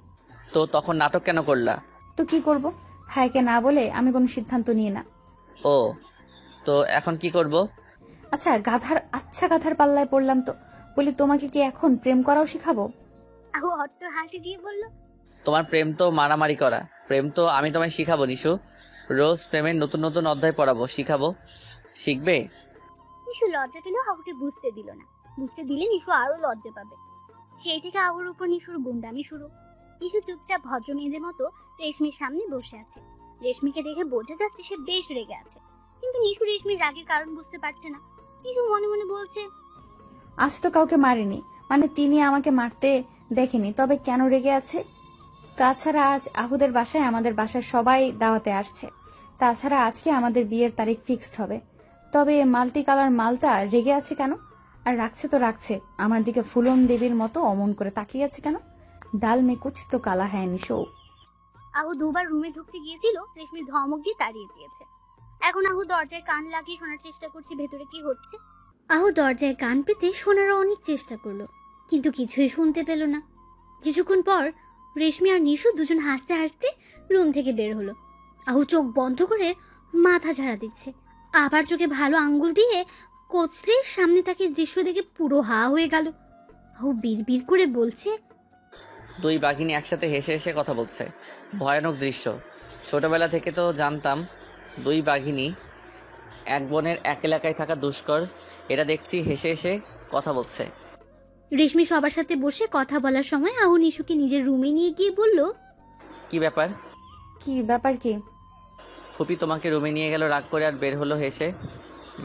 তো তখন নাটক কেন করলা? তো কি করব, ভাইকে না বলে আমি কোনো সিদ্ধান্ত নিই না। ও, তো এখন কি করব? আচ্ছা গাধার পাল্লায় পড়লাম তো। বলি তোমাকে কি এখন প্রেম করাও শিখাবো? আহু অট্ট হাসি দিয়ে বলল, তোমার প্রেম তো মারামারি করা, প্রেম তো আমি তোমায় শিখাবো নিশু। রোজ প্রেমের নতুন নতুন অধ্যায় পড়াবো, শিখাবো। শিখবে? নিশু লজ্জা পেলেও আহুকে বুঝতে দিল না। বুঝতে দিলে নিশু আরো লজ্জা পাবে। সেই থেকে আহুর উপর নিশুর গুন্ডামি শুরু। নিশু চুপচাপ ভদ্র মেয়েদের মতো রেশমির সামনে বসে আছে। রেশমিকে দেখে বোঝা যাচ্ছে সে বেশ রেগে আছে, কিন্তু নিশু রেশমির রাগের কারণ বুঝতে পারছে না। নিশু মনে মনে বলছে, আজ তো কাউকে মারেনি, মানে তিনি আমাকে মারতে দেখেনি, তবে কেন রেগে আছে? তাছাড়া আজ আহুদের বাসায় আমাদের বাসার সবাই দাওয়াতে আসছে। তাছাড়া আজকে আমাদের বিয়ের তারিখ ফিক্সড হবে। তবে মাল্টি কালার মালটা রেগে আছে কেন? আর রাখছে তো রাখছে, আমার দিকে ফুলন দেবীর মতো অমন করে তাকিয়ে আছে কেন? ডাল মে কুছ তো কালা হ্যাঁ নিশো। আহু দুবার রুমে ঢুকতে গিয়েছিল, রেশমি ধমক দিয়ে তাড়িয়ে দিয়েছে। এখন আহু দরজায় কান লাগিয়ে শোনার চেষ্টা করছে ভেতরে কি হচ্ছে। আহু দরজায় কান পেতে শোনার অনেক চেষ্টা করলো, কিন্তু কিছুই শুনতে পেল না। কিছুক্ষণ পর রেশমি আর নিশু দুজন হাসতে হাসতে রুম থেকে বের হলো। আহু চোখ বন্ধ করে মাথা ঝাড়া দিচ্ছে, আবার চোখে ভালো আঙ্গুল দিয়ে কচলে সামনে তাকে দৃশ্য দেখে পুরো হা হয়ে গেল। আহু বিড়বিড় করে বলছে, দুই বাঘিনী একসাথে হেসে হেসে কথা বলছে, ভয়ানক দৃশ্য। ছোটবেলা থেকে তো জানতাম দুই বাঘিনী এক বনের এক এলাকায় থাকা দুষ্কর, এরা দেখছি হেসে হেসে কথা বলছে। রেশমি সবার সাথে বসে কথা বলার সময় আহু নিশুকে নিজের রুমে নিয়ে গিয়ে বলল, কি ব্যাপার? কি ব্যাপার? কি ফুপি তোমাকে রুমে নিয়ে গেল রাগ করে আর বের হলো হেসে,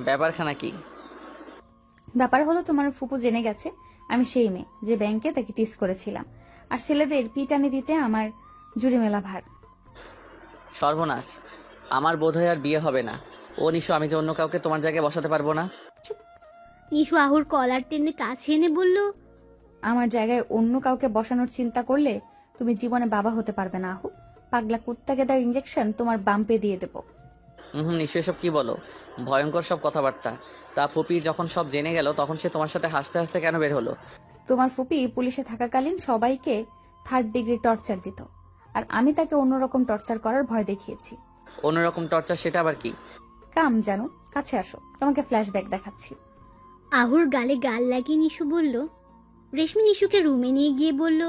ব্যাপারখানা কি? ব্যাপার হলো তোমার ফুপু জেনে গেছে আমি সেই মেয়ে যে ব্যাংকে তাকে টিস করেছিলাম, আর ছেলেদের পিটানি দিতে আমার জুড়ি মেলা ভার। সর্বনাশ, আমার বোধহয় আর বিয়ে হবে না। ও নিশু, আমি যে অন্য কাউকে তোমার জায়গায় বসাতে পারবো না। নিশু আহুর কলার টেনে কাছে এনে বলল, আমার জায়গায় অন্য কাউকে বসানোর চিন্তা করলে তুমি জীবনে বাবা হতে পারবে না আহু। পাগলা কুত্তাকে দেওয়ার ইঞ্জেকশন তোমার বাম্পে দিয়ে দেবো। নিশু এসব কি বলো? ভয়ঙ্কর সব কথাবার্তা। তা ফুপি যখন সব জেনে গেল তখন সে তোমার সাথে হাসতে হাসতে কেন বের হলো? তোমার ফুপি পুলিশে থাকাকালীন সবাইকে 3rd ডিগ্রি টর্চার দিত, আর আমি তাকে অন্যরকম টর্চার করার ভয় দেখিয়েছি। অন্যরকম টর্চার? সেটা আবার কি? কাম জানো, কাছে আসো, তোমাকে ফ্ল্যাশব্যাক দেখাচ্ছি। আহুর গালে গাল লাগিয়ে নিশু বলল। রেশমি নিশুকে রুমে নিয়ে গিয়ে বলল,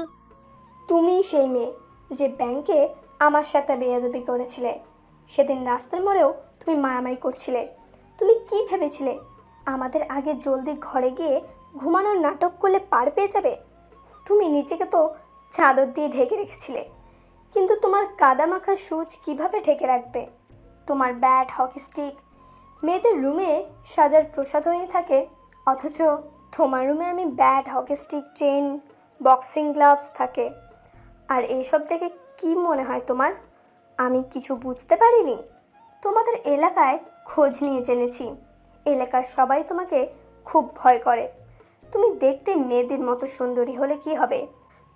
তুমি সেই মেয়ে যে ব্যাংকে আমার সাথে বেয়াদবি করেছিলে। সেদিন রাস্তার মোড়েও তুমি মারামারি করছিলে। তুমি কি ভেবেছিলে আমাদের আগে জলদি ঘরে গিয়ে ঘুমানোর নাটক করলে পার পেয়ে যাবে? তুমি নিজেকে তো চাদর দিয়ে ঢেকে রেখেছিলে, কিন্তু তোমার কাদামাখা সুচ কিভাবে ঢেকে রাখবে? তোমার ব্যাট, হকি স্টিক মেয়েদের রুমে সাজার প্রসাধনী থাকে, অথচ তোমার রুমে আমি bat, hockey stick, chain, boxing gloves থাকে। আর এইসব দেখে কি মনে হয় তোমার আমি কিছু বুঝতে পারিনি? তোমাদের এলাকায় খোঁজ নিয়ে জেনেছি এলাকার সবাই তোমাকে খুব ভয় করে। তুমি দেখতে মেয়েদের মতো সুন্দরী হলে কি হবে,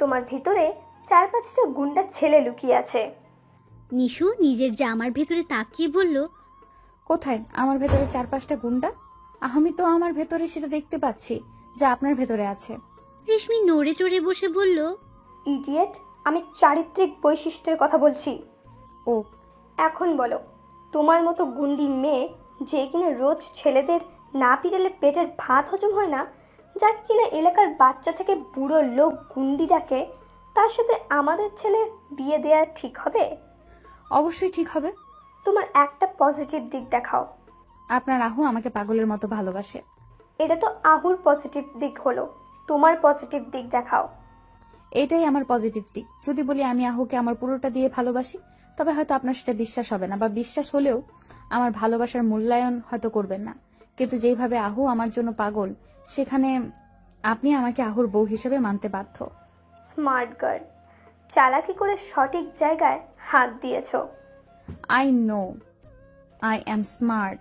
তোমার ভিতরে 4-5টা গুন্ডা ছেলে লুকিয়ে আছে। নিশু নিজের জামার ভেতরে তাকিয়ে বলল, কোথায় আমার ভেতরে 4-5টা গুন্ডা? আমি তো আমার ভেতরে সেটা দেখতে পাচ্ছি যা আপনার ভেতরে আছে। রেশমি নড়ে চড়ে বসে বলল, ইডিয়েট, আমি চারিত্রিক বৈশিষ্ট্যের কথা বলছি। ও এখন বলো, তোমার মতো গুন্ডি মেয়ে যে কিনা রোজ ছেলেদের না পিটালে পেটের ভাত হজম হয় না, যাকে কিনা এলাকার বাচ্চা থেকে বুড়ো লোক গুন্ডি ডাকে, তার সাথে আমাদের ছেলে বিয়ে দেওয়া ঠিক হবে? অবশ্যই ঠিক হবে। তোমার একটা পজিটিভ দিক দেখাও। আপনার আহু আমাকে পাগলের মতো ভালোবাসে। এটা তো আহুর পজিটিভ দিক হলো, তোমার পজিটিভ দিক দেখাও। এটাই আমার পজিটিভ দিক। যদি বলি আমি আহুকে আমার পুরোটা দিয়ে ভালোবাসি, তবে হয়তো আপনার সেটা বিশ্বাস হবে না, বা বিশ্বাস হলেও আমার ভালোবাসার মূল্যায়ন হয়তো করবেন না। কিন্তু যেইভাবে আহু আমার জন্য পাগল, সেখানে আপনি আমাকে আহুর বউ হিসেবে মানতে বাধ্য। স্মার্ট গার্ল, চালাকি করে সঠিক জায়গায় হাত দিয়েছো। I know I am smart.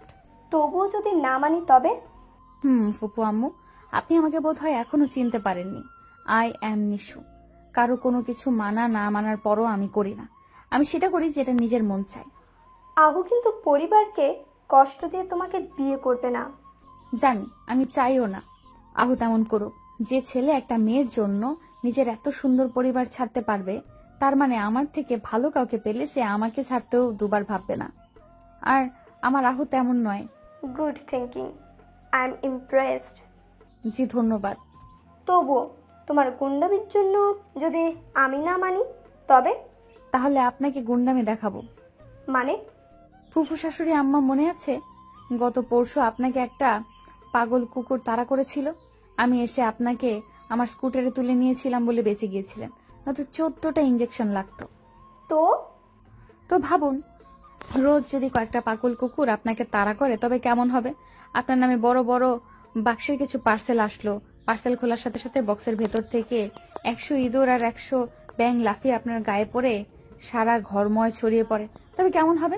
তবুও যদি না মানি তবে? ফুপু আম্মু, আপনি আমাকে বোধহয় এখনো চিনতে পারেননি। I am Nishu. কারো কোনো কিছু মানা না মানার পরও আমি করি না। আমি সেটা করি যেটা নিজের মন চায়। আহু কিন্তু পরিবারকে কষ্ট দিয়ে তোমাকে বিয়ে করবে না। জানি, আমি চাইও না আহু তেমন করুক। যে ছেলে একটা মেয়ের জন্য নিজের এত সুন্দর পরিবার ছাড়তে পারবে, তার মানে আমার থেকে ভালো কাউকে পেলে সে আমাকে ছাড়তেও দুবার ভাববে না। আর আমার আহু তেমন নয়। Good thinking, I am impressed. জি ধন্যবাদ। তবুও তোমার গুন্ডামির জন্য যদি আমি না মানি তবে? তাহলে আপনাকে গুন্ডামি দেখাবো। মানে? ফুফু শাশুড়ি আম্মা মনে আছে? গত পরশু আপনাকে একটা পাগল কুকুর তাড়া করেছিল। আমি এসে আপনাকে আমার স্কুটারে তুলে নিয়েছিলাম বলে বেঁচে গিয়েছিলেন, নয়তো 14টা ইঞ্জেকশন লাগতো। তো ভাবুন, রোজ যদি কয়েকটা পাগল কুকুর আপনাকে তাড়া করে তবে কেমন হবে? আপনার নামে বড় বড় বাক্সের কিছু পার্সেল আসলো। পার্সেল খোলার সাথে সাথে বক্সের ভেতর থেকে 100 ইঁদুর আর 100 ব্যাঙ লাফিয়ে আপনার গায়ে পড়ে সারা ঘরময় ছড়িয়ে পড়ে, তবে কেমন হবে?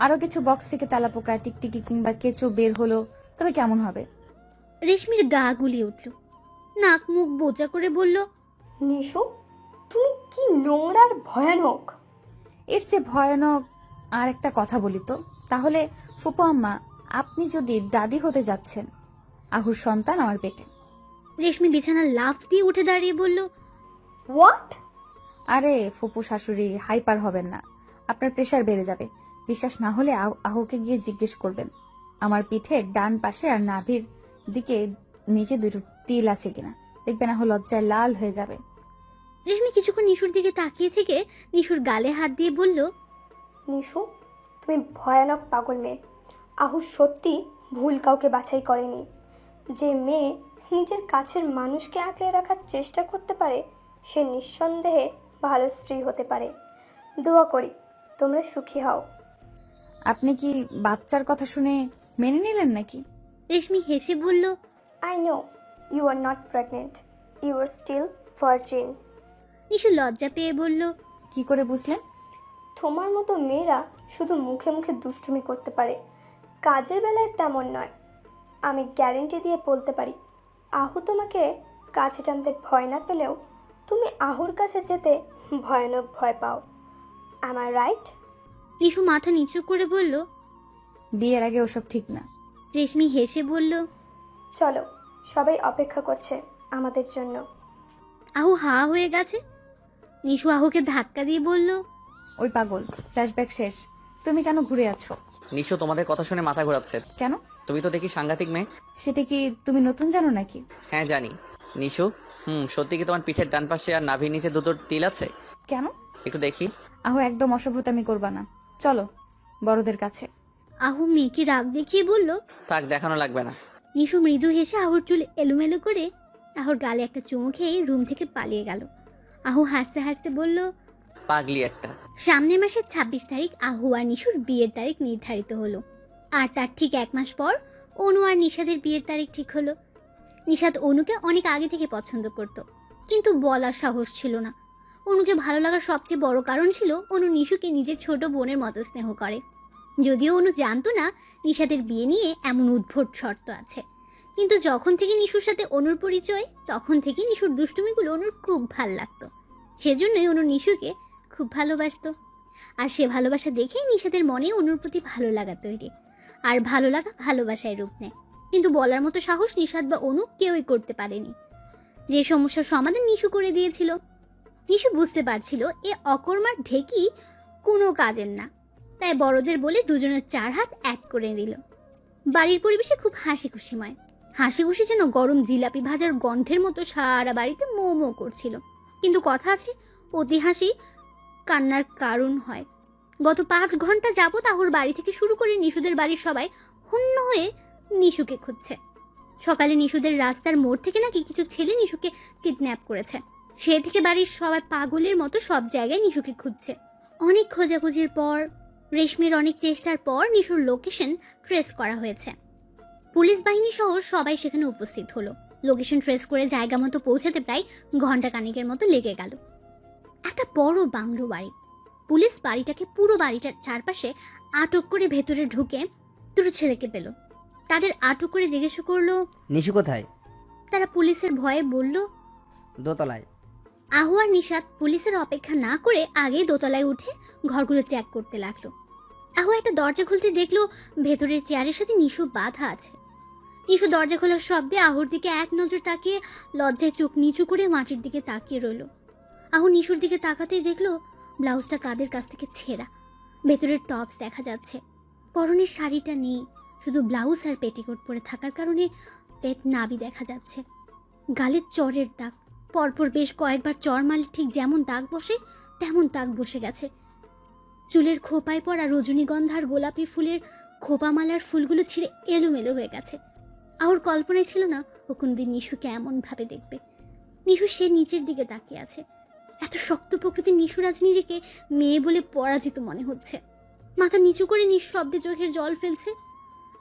আরো কিছু বক্স থেকে তেলাপোকা, টিকটিকি কিংবা কেঁচো বের হলো, তবে কেমন হবে? রেশমির গা গুলিয়ে উঠল, নাক মুখ বোচা করে বলল, নিশু, তুমি কি নোংরা আর ভয়ানক। এর চেয়ে ভয়ানক আর একটা কথা বলি তো, তাহলে ফুপু আম্মা, আপনি যদি দাদি হতে যাচ্ছেন, আহুর সন্তান আমার পেটে। রেশমি বিছানার লাফ দিয়ে উঠে দাঁড়িয়ে বলল, হোয়াট? আরে ফুপু শাশুড়ি, হাইপার হবেন না, আপনার প্রেশার বেড়ে যাবে। বিশ্বাস না হলে আহুকে গিয়ে জিজ্ঞেস করবেন আমার পিঠে ডান পাশে আর নাভির দিকে নিচে 2টো তিল আছে কিনা। দেখবেন আহু লজ্জায় লাল হয়ে যাবে। রেশমি কিছুক্ষণ নিশুর দিকে তাকিয়ে থেকে নিশুর গালে হাত দিয়ে বলল, নিশু, তুমি ভয়ানক পাগল মেয়ে। আহু সত্যি ভুল কাউকে বাছাই করেনি। যে মেয়ে নিজের কাছের মানুষকে আঁকড়ে রাখার চেষ্টা করতে পারে, সে নিঃসন্দেহে ভালো স্ত্রী হতে পারে। দোয়া করি তোমরা সুখী হও। আপনি কি বাচ্চার কথা শুনে মেনে নিলেন নাকি? রেশমি হেসে বলল, I know you are not pregnant. You are still virgin. Nishu লজ্জা পেয়ে বলল, কি করে বুঝলেন? তোমার মতো মেয়েরা শুধু মুখে মুখে দুষ্টুমি করতে পারে, কাজের বেলায় তেমন নয়। আমি গ্যারেন্টি দিয়ে বলতে পারি, আহু তোমাকে কাছে টানতে ভয় না পেলেও তুমি আহুর কাছে যেতে ভয়ানক ভয় পাও। Am I right? নিশু মাথা নিচু করে বলল, বিয়ের আগে ওসব ঠিক না। রেশমি হেসে বলল, চলো, সবাই অপেক্ষা করছে আমাদের জন্য। আহু হা হয়ে গেছে। নিশু আহুকে ধাক্কা দিয়ে বলল, ওই পাগল, ফ্ল্যাশব্যাক শেষ। তুমি কেন ঘুরে আছো? নিশু তোমাদের কথা শুনে মাথা ঘোরাচ্ছে। কেন? তুমি তো দেখি সাংঘাতিক মেয়ে। সেটা কি তুমি নতুন জানো নাকি? হ্যাঁ জানি। নিশু, সত্যি কি তোমার পিঠের ডান পাশে আর নাভির নিচে 2টো তিল আছে? কেন? একটু দেখি। আহু একদম অসভ্যতামি করবা না, চলো বড়দের কাছে। আহু মেয়েকে রাগ দেখিয়ে বলল, থাক, দেখানো লাগবে না। নিশু মৃদু হেসে আহুর চুল এলোমেলো করে আহুর গালে একটা চুমু খেয়ে রুম থেকে পালিয়ে গেল। আহু হাসতে হাসতে বলল, পাগলি একটা। সামনের মাসের 26 তারিখ আহু আর নিশুর বিয়ের তারিখ নির্ধারিত হলো। আর তার ঠিক 1 মাস পর অনু আর নিশাদের বিয়ের তারিখ ঠিক হলো। নিশাদ অনুকে অনেক আগে থেকে পছন্দ করত, কিন্তু বলার সাহস ছিল না। অনুকে ভালো লাগার সবচেয়ে বড় কারণ ছিল অনু নিশুকে নিজের ছোট বোনের মতো স্নেহ করে। যদিও অনু জানতো না নিশাদের বিয়ে নিয়ে এমন উদ্ভট শর্ত আছে। কিন্তু যখন থেকে নিশুর সাথে অনুর পরিচয়, তখন থেকে নিশুর দুষ্টুমিগুলো অনুর খুব ভাল লাগতো। সেজন্যই অনু নিশুকে খুব ভালোবাসতো। আর সে ভালোবাসা দেখেই নিশাদের মনে অনুর প্রতি ভালো লাগা তৈরি। আর ভালো লাগা ভালোবাসায় রূপ নেয়। কিন্তু বলার মতো সাহস নিশাদ বা অনু কেউই করতে পারেনি। যে সমস্যার সমাধান নিশু করে দিয়েছিল। নিশু বুঝতে পারছিল এ অকর্মার ঢেকি কোনো কাজের না, তাই বড়দের বলে দুজনের 4 হাত এক করে দিল। বাড়ির পরিবেশে খুব হাসি খুশিময়। হাসি খুশি যেন গরম জিলাপি ভাজার গন্ধের মতো সারা বাড়িতে মো মো করছিল। কিন্তু কথা আছে, অতি হাসি কান্নার কারণ হয়। গত 5 ঘন্টা যাবত আহুর বাড়ি থেকে শুরু করে নিশুদের বাড়ির সবাই হন্য হয়ে নিশুকে খুঁজছে। সকালে নিশুদের রাস্তার মোড় থেকে নাকি কিছু ছেলে নিশুকে কিডন্যাপ করেছে। সে থেকে বাড়ির সবাই পাগলের মতো সব জায়গায় নিশুকে খুঁজছে। অনেক খোঁজাখুঁজির পর, রেশমির অনেক চেষ্টার পর নিশুর লোকেশন ট্রেস করা হয়েছে। পুলিশ বাহিনী সহ সবাই সেখানে উপস্থিত হলো। লোকেশন ট্রেস করে জায়গা মতো পৌঁছাতে প্রায় ঘন্টা কানেকের মতো লেগে গেল। একটা বড় বাংলো বাড়ি। পুলিশ বাড়িটাকে পুরো বাড়িটার চারপাশে আটক করে ভেতরে ঢুকে 2 ছেলেকে পেল। তাদের আটক করে জিজ্ঞেস করলো, নিশু কোথায়? তারা পুলিশের ভয়ে বলল, দোতলায়। আহু আর নিশাদ পুলিশের অপেক্ষা না করে আগেই দোতলায় উঠে ঘরগুলো চেক করতে লাগলো। আহু একটা দরজা খুলতে দেখলো ভেতরের চেয়ারের সাথে নিশু বাঁধা আছে। নিশু দরজা খোলার শব্দে আহুর দিকে এক নজর তাকিয়ে লজ্জায় চোখ নিচু করে মাটির দিকে তাকিয়ে রইল। আহু নিশুর দিকে তাকাতেই দেখলো ব্লাউজটা কাঁধের কাছ থেকে ছেঁড়া, ভেতরের টপস দেখা যাচ্ছে। পরনের শাড়িটা নেই, শুধু ব্লাউজ আর পেটিকোট পরে থাকার কারণে পেট নাভি দেখা যাচ্ছে। গালের চরের দাগ, পরপর বেশ কয়েকবার চর মারলে ঠিক যেমন দাগ বসে তেমন দাগ বসে গেছে। চুলের খোপায় পড়া রজনীগন্ধার গোলাপি ফুলের খোপামালার ফুলগুলো ছিঁড়ে এলোমেলো হয়ে গেছে। আহুর কল্পনায় ছিল না ও কোনদিন নিশুকে এমন ভাবে দেখবে। নিশু সে নিচের দিকে তাকিয়ে আছে। এত শক্ত প্রকৃতির নিশুর আজ নিজেকে মেয়ে বলে পরাজিত মনে হচ্ছে। মাথা নিচু করে নিঃশব্দে চোখের জল ফেলছে।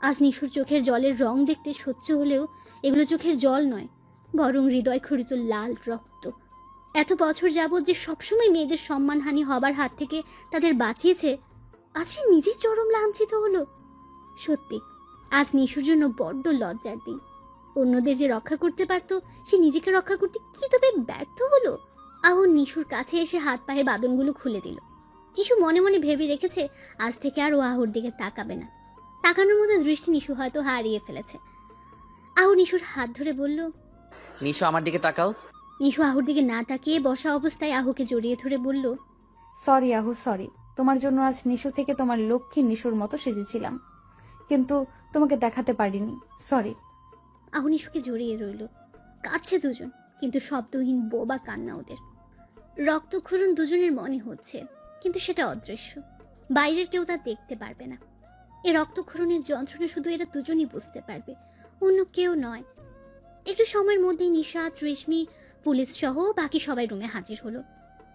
আজ নিশুর চোখের জলের রং দেখতে সহ্য হলেও এগুলো চোখের জল নয়, বরং হৃদয় খরিত লাল রক্ত। এত বছর যাবৎ যে সবসময় মেয়েদের সম্মানহানি হবার হাত থেকে তাদের বাঁচিয়েছে, আজ সে নিজেই চরম লাঞ্ছিত হলো। সত্যি আজ নিশুর জন্য বড্ড লজ্জার দিন। অন্যদের যে রক্ষা করতে পারত, সে নিজেকে রক্ষা করতে কি তবে ব্যর্থ হলো। আহু নিশুর কাছে এসে হাত পায়ের বাঁধনগুলো খুলে দিল। নিশু মনে মনে ভেবে রেখেছে আজ থেকে আর ও আহুর দিকে তাকাবে না। তাকানোর মতো দৃষ্টি নিশু হয়তো হারিয়ে ফেলেছে। আহু নিশুর হাত ধরে বলল, নিশু আমার দিকে তাকাও। নিশু আহুর দিকে না তাকিয়ে বসা অবস্থায় আহুকে জড়িয়ে ধরে বলল, সরি আহু, সরি। তোমার জন্য আজ নিশু থেকে তোমার লক্ষ্মী নিশুর মতো সেজেছিলাম, কিন্তু তোমাকে দেখাতে পারিনি, সরি। আহু নিশুকে জড়িয়ে রইল। কাঁদছে দুজন, কিন্তু শব্দহীন বোবা কান্না ওদের। রক্তক্ষরণ দুজনের মনে হচ্ছে, কিন্তু সেটা অদৃশ্য। বাইরের কেউ তা দেখতে পারবে না। এ রক্তক্ষরণের যন্ত্রণা শুধু এরা দুজনই বুঝতে পারবে, অন্য কেউ নয়। একটু সময়ের মধ্যেই নিশাদ, রেশমি, পুলিশ সহ বাকি সবাই রুমে হাজির হলো।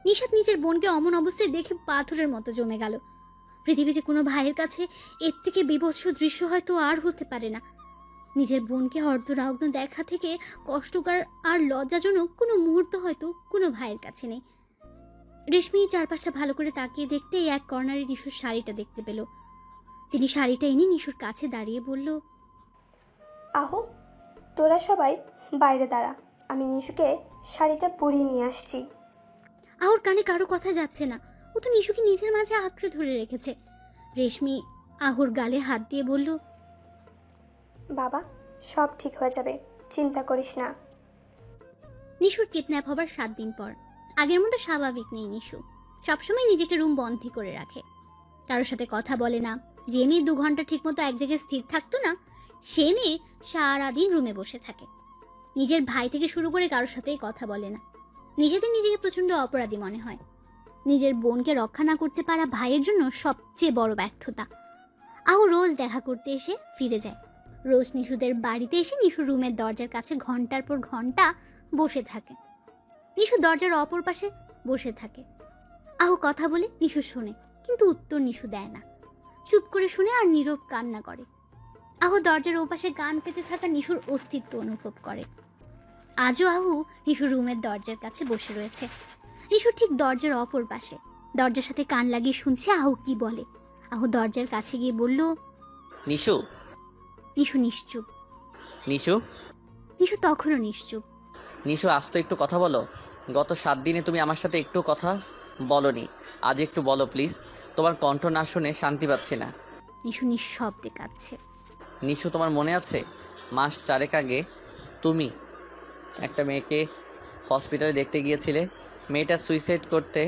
নিশাদ নিজের বোনকে অমন অবস্থায় দেখে পাথরের মতো জমে গেল। পৃথিবীতে কোনো ভাইয়ের কাছে এর থেকে বীভৎস দৃশ্য হয়তো আর হতে পারে না। নিজের বোনকে অর্ধনগ্ন দেখা থেকে কষ্টকর আর লজ্জাজনক কোনো মুহূর্ত হয়তো কোনো ভাইয়ের কাছে নেই। রেশমি চারপাশটা ভালো করে তাকিয়ে দেখতে এক কর্নারে নিশুর শাড়িটা দেখতে পেল। তিনি শাড়িটা এনে নিশুর কাছে দাঁড়িয়ে বলল, আহু, তোরা সবাই বাইরে দাঁড়া, আমি নিশুকে শাড়িটা পরিয়ে নিয়ে আসছি। আহুর কানে কারো কথা যাচ্ছে না। ও তো নিশুকে নিজের মাঝে আঁকড়ে ধরে রেখেছে। রেশমি আহুর গালে হাত দিয়ে বলল, বাবা, সব ঠিক হয়ে যাবে, চিন্তা করিস না। নিশুর কিডন্যাপ হবার 7 দিন পর। আগের মতো স্বাভাবিক নেই নিশু। সবসময় নিজেকে রুম বন্ধি করে রাখে, কারোর সাথে কথা বলে না। যে মেয়ে 2 ঘন্টা ঠিক মতো এক জায়গায় স্থির থাকতো না, সে মেয়ে সারাদিন রুমে বসে থাকে। নিজের ভাই থেকে শুরু করে কারোর সাথেই কথা বলে না। নিজেকে প্রচন্ড অপরাধী মনে হয়। নিজের বোনকে রক্ষা না করতে পারা ভাইয়ের জন্য সবচেয়ে বড় ব্যর্থতা। আহু রোজ দেখা করতে এসে ফিরে যায়। রোজ নিশুদের বাড়িতে এসে নিশুর রুমের দরজার কাছে ঘন্টার পর ঘন্টা বসে থাকে। নিশু দরজার অপর পাশে বসে থাকে। আহু কথা বলে নিশু শোনে, কিন্তু উত্তর নিশু দেয় না। চুপ করে শুনে আর নীরব কান্না করে। আহু দরজার ওপাশে গান পেতে থাকা নিশুর অস্তিত্ব অনুভব করে। আজও আহু নিশুর রুমের দরজার কাছে বসে রয়েছে। নিশু ঠিক দরজার অপর পাশে, দরজার সাথে কান লাগিয়ে শুনছে আহু কি বলে। আহু দরজার কাছে গিয়ে বলল, নিশু। নিশু নিশ্চুপ। নিশু। নিশু তখনও নিশ্চুপ। নিশু, আজ তো একটু কথা বলো। গত 7 দিনে তুমি আমার সাথে একটু কথা বলনি, আজ একটু বলো প্লিজ। তোমার কণ্ঠ না শুনে শান্তি পাচ্ছি না। নিশু নিঃশব্দে কাঁদছে। নিশু, তোমার মনে আছে মাস 4 আগে তুমি একটা মেয়েকে হসপিটালে দেখতে গিয়েছিলে? মেয়েটা সুইসাইড করতে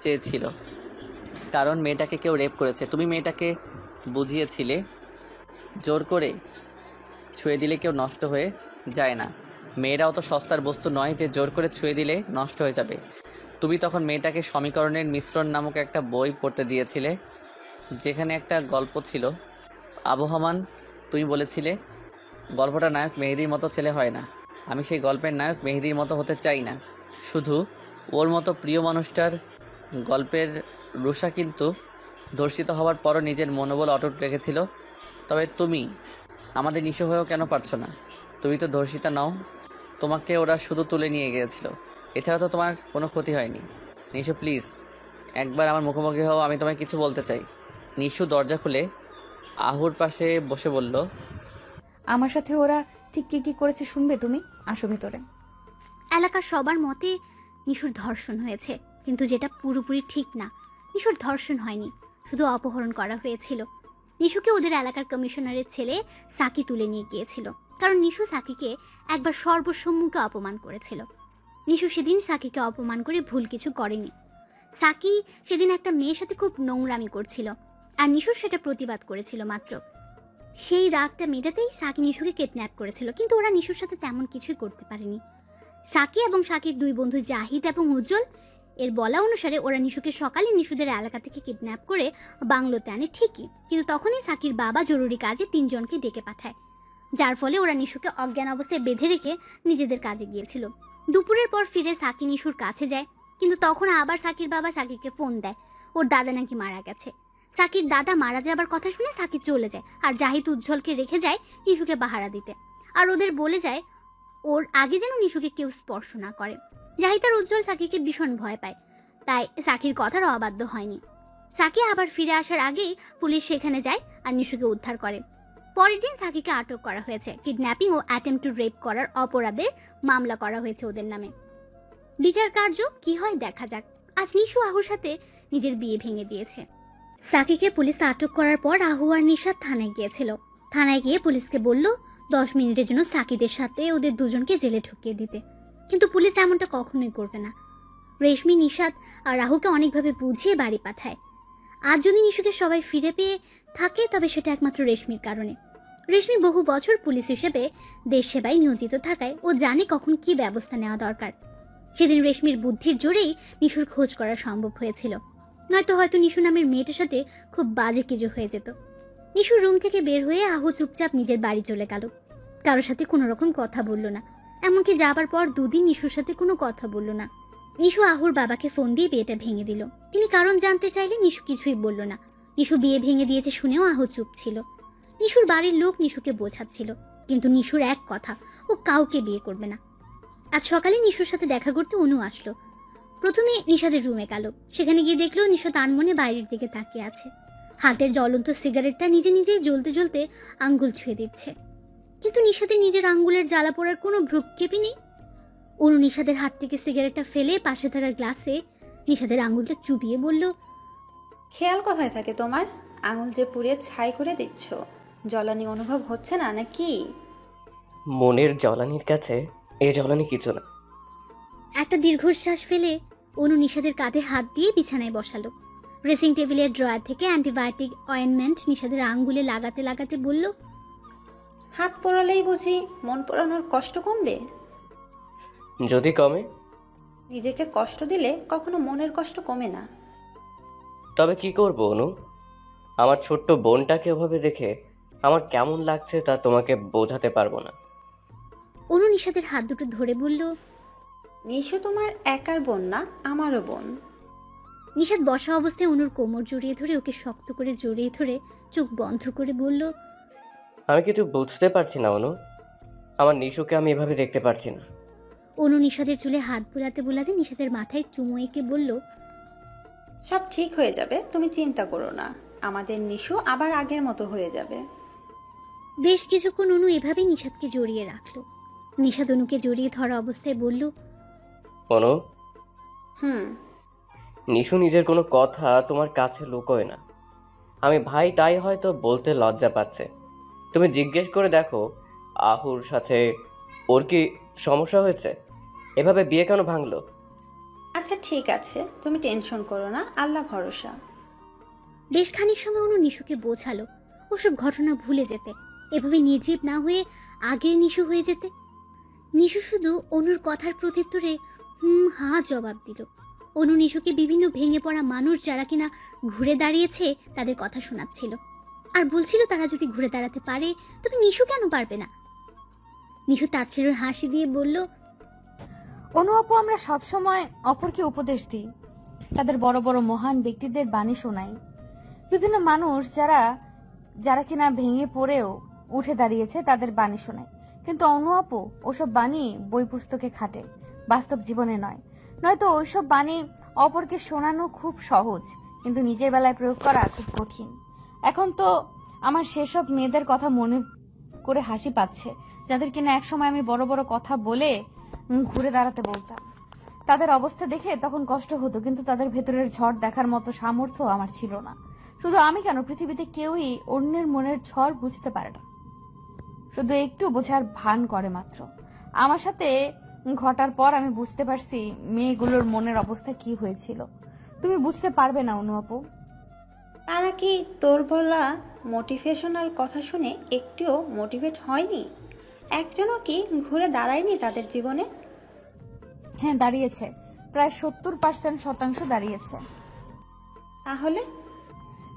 চেয়েছিল কারণ মেয়েটাকে কেউ রেপ করেছে। তুমি মেয়েটাকে বুঝিয়েছিলে জোর করে ছুঁয়ে দিলে কেউ নষ্ট হয়ে যায় না। মেয়েরা অত সস্তার বস্তু নয় যে জোর করে ছুঁয়ে দিলে নষ্ট হয়ে যাবে। তুমি তখন মেয়েটাকে সমীকরণের মিশ্রণ নামক একটা বই পড়তে দিয়েছিলে, যেখানে একটা গল্প ছিল আবহমান। তুমি বলেছিলে গল্পটা নায়ক মেহেদির মতো ছেলে হয় না। আমি সেই গল্পের নায়ক মেহেদির মতো হতে চাই না, শুধু ওর মতো প্রিয় মানুষটার। গল্পের রুষা কিন্তু ধর্ষিত হওয়ার পরও নিজের মনোবল অটুট রেখেছিল। তবে তুমি আমাদের নিঃস্ব হয়েও কেন পারছো না? তুমি তো ধর্ষিতা নও, তোমাকে ওরা শুধু তুলে নিয়ে গিয়েছিল। এছাড়া তো তোমার কোনো ক্ষতি হয়নি। নিশু প্লিজ, একবার আমার মুখোমুখি হও, আমি তোমায় কিছু বলতে চাই। নিশু দরজা খুলে আহুর পাশে বসে বলল, আমার সাথে ওরা ঠিক কি কি করেছে শুনবে তুমি? আসো ভেতরে। এলাকার সবার মতে নিশুর ধর্ষণ হয়েছে, কিন্তু যেটা পুরোপুরি ঠিক না। নিশুর ধর্ষণ হয়নি, শুধু অপহরণ করা হয়েছিল। নিশুকে ওদের এলাকার কমিশনারের ছেলে সাকি তুলে নিয়ে গিয়েছিল, কারণ নিশু সাকিকে একবার সর্বসম্মুখে অপমান করেছিল। নিশু সেদিন সাকিকে অপমান করে ভুল কিছু করেনি। সাকি সেদিন একটা মেয়ের সাথে খুব নোংরামি করছিল, আর নিশু সেটা প্রতিবাদ করেছিল মাত্র। সেই রাগটা মেটাতেই সাকি নিশুকে কিডন্যাপ করেছিল, কিন্তু ওরা নিশুর সাথে তেমন কিছুই করতে পারেনি। সাকি এবং সাকির 2 বন্ধু জাহিদ এবং উজ্জ্বল এর বলা অনুসারে ওরা নিশুকে সকালে নিশুদের এলাকা থেকে কিডন্যাপ করে বাংলোতে আনে ঠিকই, কিন্তু তখনই সাকির বাবা জরুরি কাজে 3 জনকে ডেকে পাঠায়, যার ফলে ওরা নিশুকে অজ্ঞান অবস্থায় বেঁধে রেখে নিজেদের কাজে গিয়েছিল। দুপুরের পর ফিরে সাকি নিশুর কাছে যায়, কিন্তু তখন আবার সাকির বাবা সাকিকে ফোন দেয় ওর দাদা নাকি মারা গেছে। সাকির দাদা মারা যাবার কথা শুনে সাকি চলে যায়, আর জাহিদ উজ্জ্বলকে রেখে যায় নিশুকে পাহারা দিতে, আর ওদের বলে যায় ওর আগে যেন নিশুকে কেউ স্পর্শ না করে। জাহিদ আর উজ্জ্বল সাকিকে ভীষণ ভয় পায়, তাই সাকির কথার অবাধ্য হয়নি। সাকি আবার ফিরে আসার আগেই পুলিশ সেখানে যায় আর নিশুকে উদ্ধার করে। পরের দিন সাকিকে আটক করা হয়েছে। কিডন্যাপিং ও অ্যাটেম্পট টু রেপ করার অপরাধে মামলা করা হয়েছে ওদের নামে। বিচার কার্য কি হয় দেখা যাক। আজ নিশু আহুর সাথে নিজের বিয়ে ভেঙে দিয়েছে। সাকিকে পুলিশ আটক করার পর আহু আর নিশাদ থানায় গিয়েছিল। থানায় গিয়ে পুলিশকে বলল 10 মিনিটের জন্য সাকিদের সাথে ওদের দুজনকে জেলে ঢুকিয়ে দিতে, কিন্তু পুলিশ এমনটা কখনোই করবে না। রেশমি, নিশাদ আর রাহুকে অনেকভাবে বুঝিয়ে বাড়ি পাঠায়। আজ যদি নিশুকে সবাই ফিরে পেয়ে থাকে, তবে সেটা একমাত্র রেশমির কারণে। রেশমি বহু বছর পুলিশ হিসেবে দেশ সেবায় নিয়োজিত থাকায় ও জানে কখন কি ব্যবস্থা নেওয়া দরকার। সেদিন রেশমির বুদ্ধির জোরেই নিশুর খোঁজ করা সম্ভব হয়েছিল, নয়তো হয়তো নিশু নামের মেয়েটার সাথে খুব বাজে কিছু হয়ে যেত। নিশু রুম থেকে বের হয়ে আহু চুপচাপ নিজের বাড়ি চলে গেল। কারোর সাথে কোনো রকম কথা বলল না, এমনকি যাবার পর 2 দিন নিশুর সাথে কোনো কথা বলল না। নিশু আহুর বাবাকে ফোন দিয়ে বিয়েটা ভেঙে দিল। তিনি কারণ জানতে চাইলে নিশু কিছুই বলল না। নিশু বিয়ে ভেঙে দিয়েছে শুনেও আহু চুপ ছিল। নিশুর বাড়ির লোক নিশুকে বোঝাচ্ছিল, কিন্তু নিশুর এক কথা, ও কাউকে বিয়ে করবে না। আজ সকালে নিশুর সাথে দেখা করতে অনু আসলো। প্রথমে নিশাদের রুমে গেল। সেখানে গিয়ে দেখলো নিশাদ আনমনে বাইরের দিকে তাকিয়ে আছে। হাতের জ্বলন্ত সিগারেটটা নিজে নিজেই জ্বলতে জ্বলতে আঙ্গুল ছুঁয়ে দিচ্ছে, কিন্তু নিশাদের নিজের আঙ্গুলের জ্বালা পোড়ার কোনো ভ্রুক্ষেপই নেই। অনু নিশাদের হাত থেকে সিগারেটটা ফেলে পাশে থাকা গ্লাসে নিশাদের আঙ্গুলটা চুবিয়ে বলল, খেয়াল কোথায় থাকে তোমার? আঙুল যে পুড়িয়ে ছাই করে দিচ্ছ, জ্বলানি অনুভব হচ্ছে না নাকি? মনের জ্বলানির কাছে এই জ্বলানি কিছু না। একটা দীর্ঘশ্বাস ফেলে অনু নিশাদের কাঁধে হাত দিয়ে বিছানায় বসালো। ড্রেসিং টেবিলের ড্রয়ার থেকে অ্যান্টিবায়োটিক অয়েনমেন্ট নিশাদের আঙ্গুলে লাগাতে লাগাতে বলল, হাত পোড়ালেই বুঝি মন পোড়ানোর কষ্ট কমবে? যদি কমে? নিজেকে কষ্ট দিলে কখনো মনের কষ্ট কমে না। তবে কি করবো অনু? আমার ছোট্ট বোনটাকে ওভাবে দেখে আমার কেমন লাগছে তা তোমাকে বোঝাতে পারবো না। অনু নিশাদের হাত দুটো ধরে বলল, নিশু তোমার একার বোন না, আমারও বোন। নিশাদ বসা অবস্থায় অনুর কোমর জড়িয়ে ধরে ওকে শক্ত করে জড়িয়ে ধরে চোখ বন্ধ করে বলল, আমি কিছু বুঝতে পারছি না অনু, আমার নিশুকে আমি এভাবে দেখতে পারছি না। অনু নিশাদের চুলে হাত বুলাতে বুলাতে নিশাদের মাথায় চুমু এঁকে বলল, সব ঠিক হয়ে যাবে, তুমি চিন্তা করো না। আমাদের নিশু আবার আগের মতো হয়ে যাবে। বেশ কিছুক্ষণ অনু এভাবেই নিশাদকে জড়িয়ে রাখলো। নিশাদ অনুকে জড়িয়ে ধরা অবস্থায় বলল, অনু, হুম। নিশু নিজের কোনো কথা তোমার কাছে লুকোয় না। আমি ভাই তাই হয়তো বলতে লজ্জা পাচ্ছে। তুমি জিজ্ঞেস করে দেখো আহুর সাথে ওর কি সমস্যা হয়েছে, এভাবে বিয়ে কেন ভাঙলো। আচ্ছা ঠিক আছে, তুমি টেনশন করো না, আল্লাহ ভরসা। বেশ খানিক সময় অনু নিশুকে বোঝালো ওসব ঘটনা ভুলে যেতে, এভাবে নির্জীব না হয়ে আগের নিশু হয়ে যেতে। নিশু শুধু অনুর কথার প্রত্যুত্তরে হা জবাব দিল। অনু নিশুকে বিভিন্ন ভেঙে পড়া মানুষ যারা কিনা ঘুরে দাঁড়িয়েছে তাদের কথা শোনাচ্ছিল, আর বলছিল তারা যদি ঘুরে দাঁড়াতে পারে তবে নিশু কেন পারবে না। নিশু তাচ্ছিল্যের হাসি দিয়ে বলল, অনু আপু, আমরা সবসময় অপরকে উপদেশ দিই, তাদের বড় বড় মহান ব্যক্তিদের বাণী শোনাই। বিভিন্ন মানুষ যারা যারা কিনা ভেঙে পড়েও উঠে দাঁড়িয়েছে তাদের বাণী শোনায়। কিন্তু অনু আপু, ওসব বাণী বই পুস্তকে খাটে, বাস্তব জীবনে নয়। নয়তো ওইসব বাণী অপরকে শোনানো খুব সহজ, কিন্তু নিজের বেলায় প্রয়োগ করা খুব কঠিন। এখন তো আমার সেসব মেয়েদের কথা মনে করে হাসি পাচ্ছে, যাদের কিনা একসময় আমি বড় বড় কথা বলে ঘুরে দাঁড়াতে বলতাম। তাদের অবস্থা দেখে তখন কষ্ট হতো, কিন্তু তাদের ভেতরের ঝড় দেখার মতো সামর্থ্য আমার ছিল না। শুধু আমি কেন, পৃথিবীতে কেউই অন্যের মনের ঝড় বুঝতে পারে না, শুধু একটু বোঝার ভান করে মাত্র। আমার সাথে ঘটার পর আমি বুঝতে পারছি মেয়েগুলোর মনের অবস্থা কি হয়েছিল। তুমি বুঝতে পারবে না অনু আপু। তারা কি তোর বলা মোটিভেশনাল কথা শুনে একটুও মোটিভেট হয়নি? একজনও কি ঘুরে দাঁড়ায়নি তাদের জীবনে? হ্যাঁ, দাঁড়িয়েছে, প্রায় 70% দাঁড়িয়েছে। তাহলে?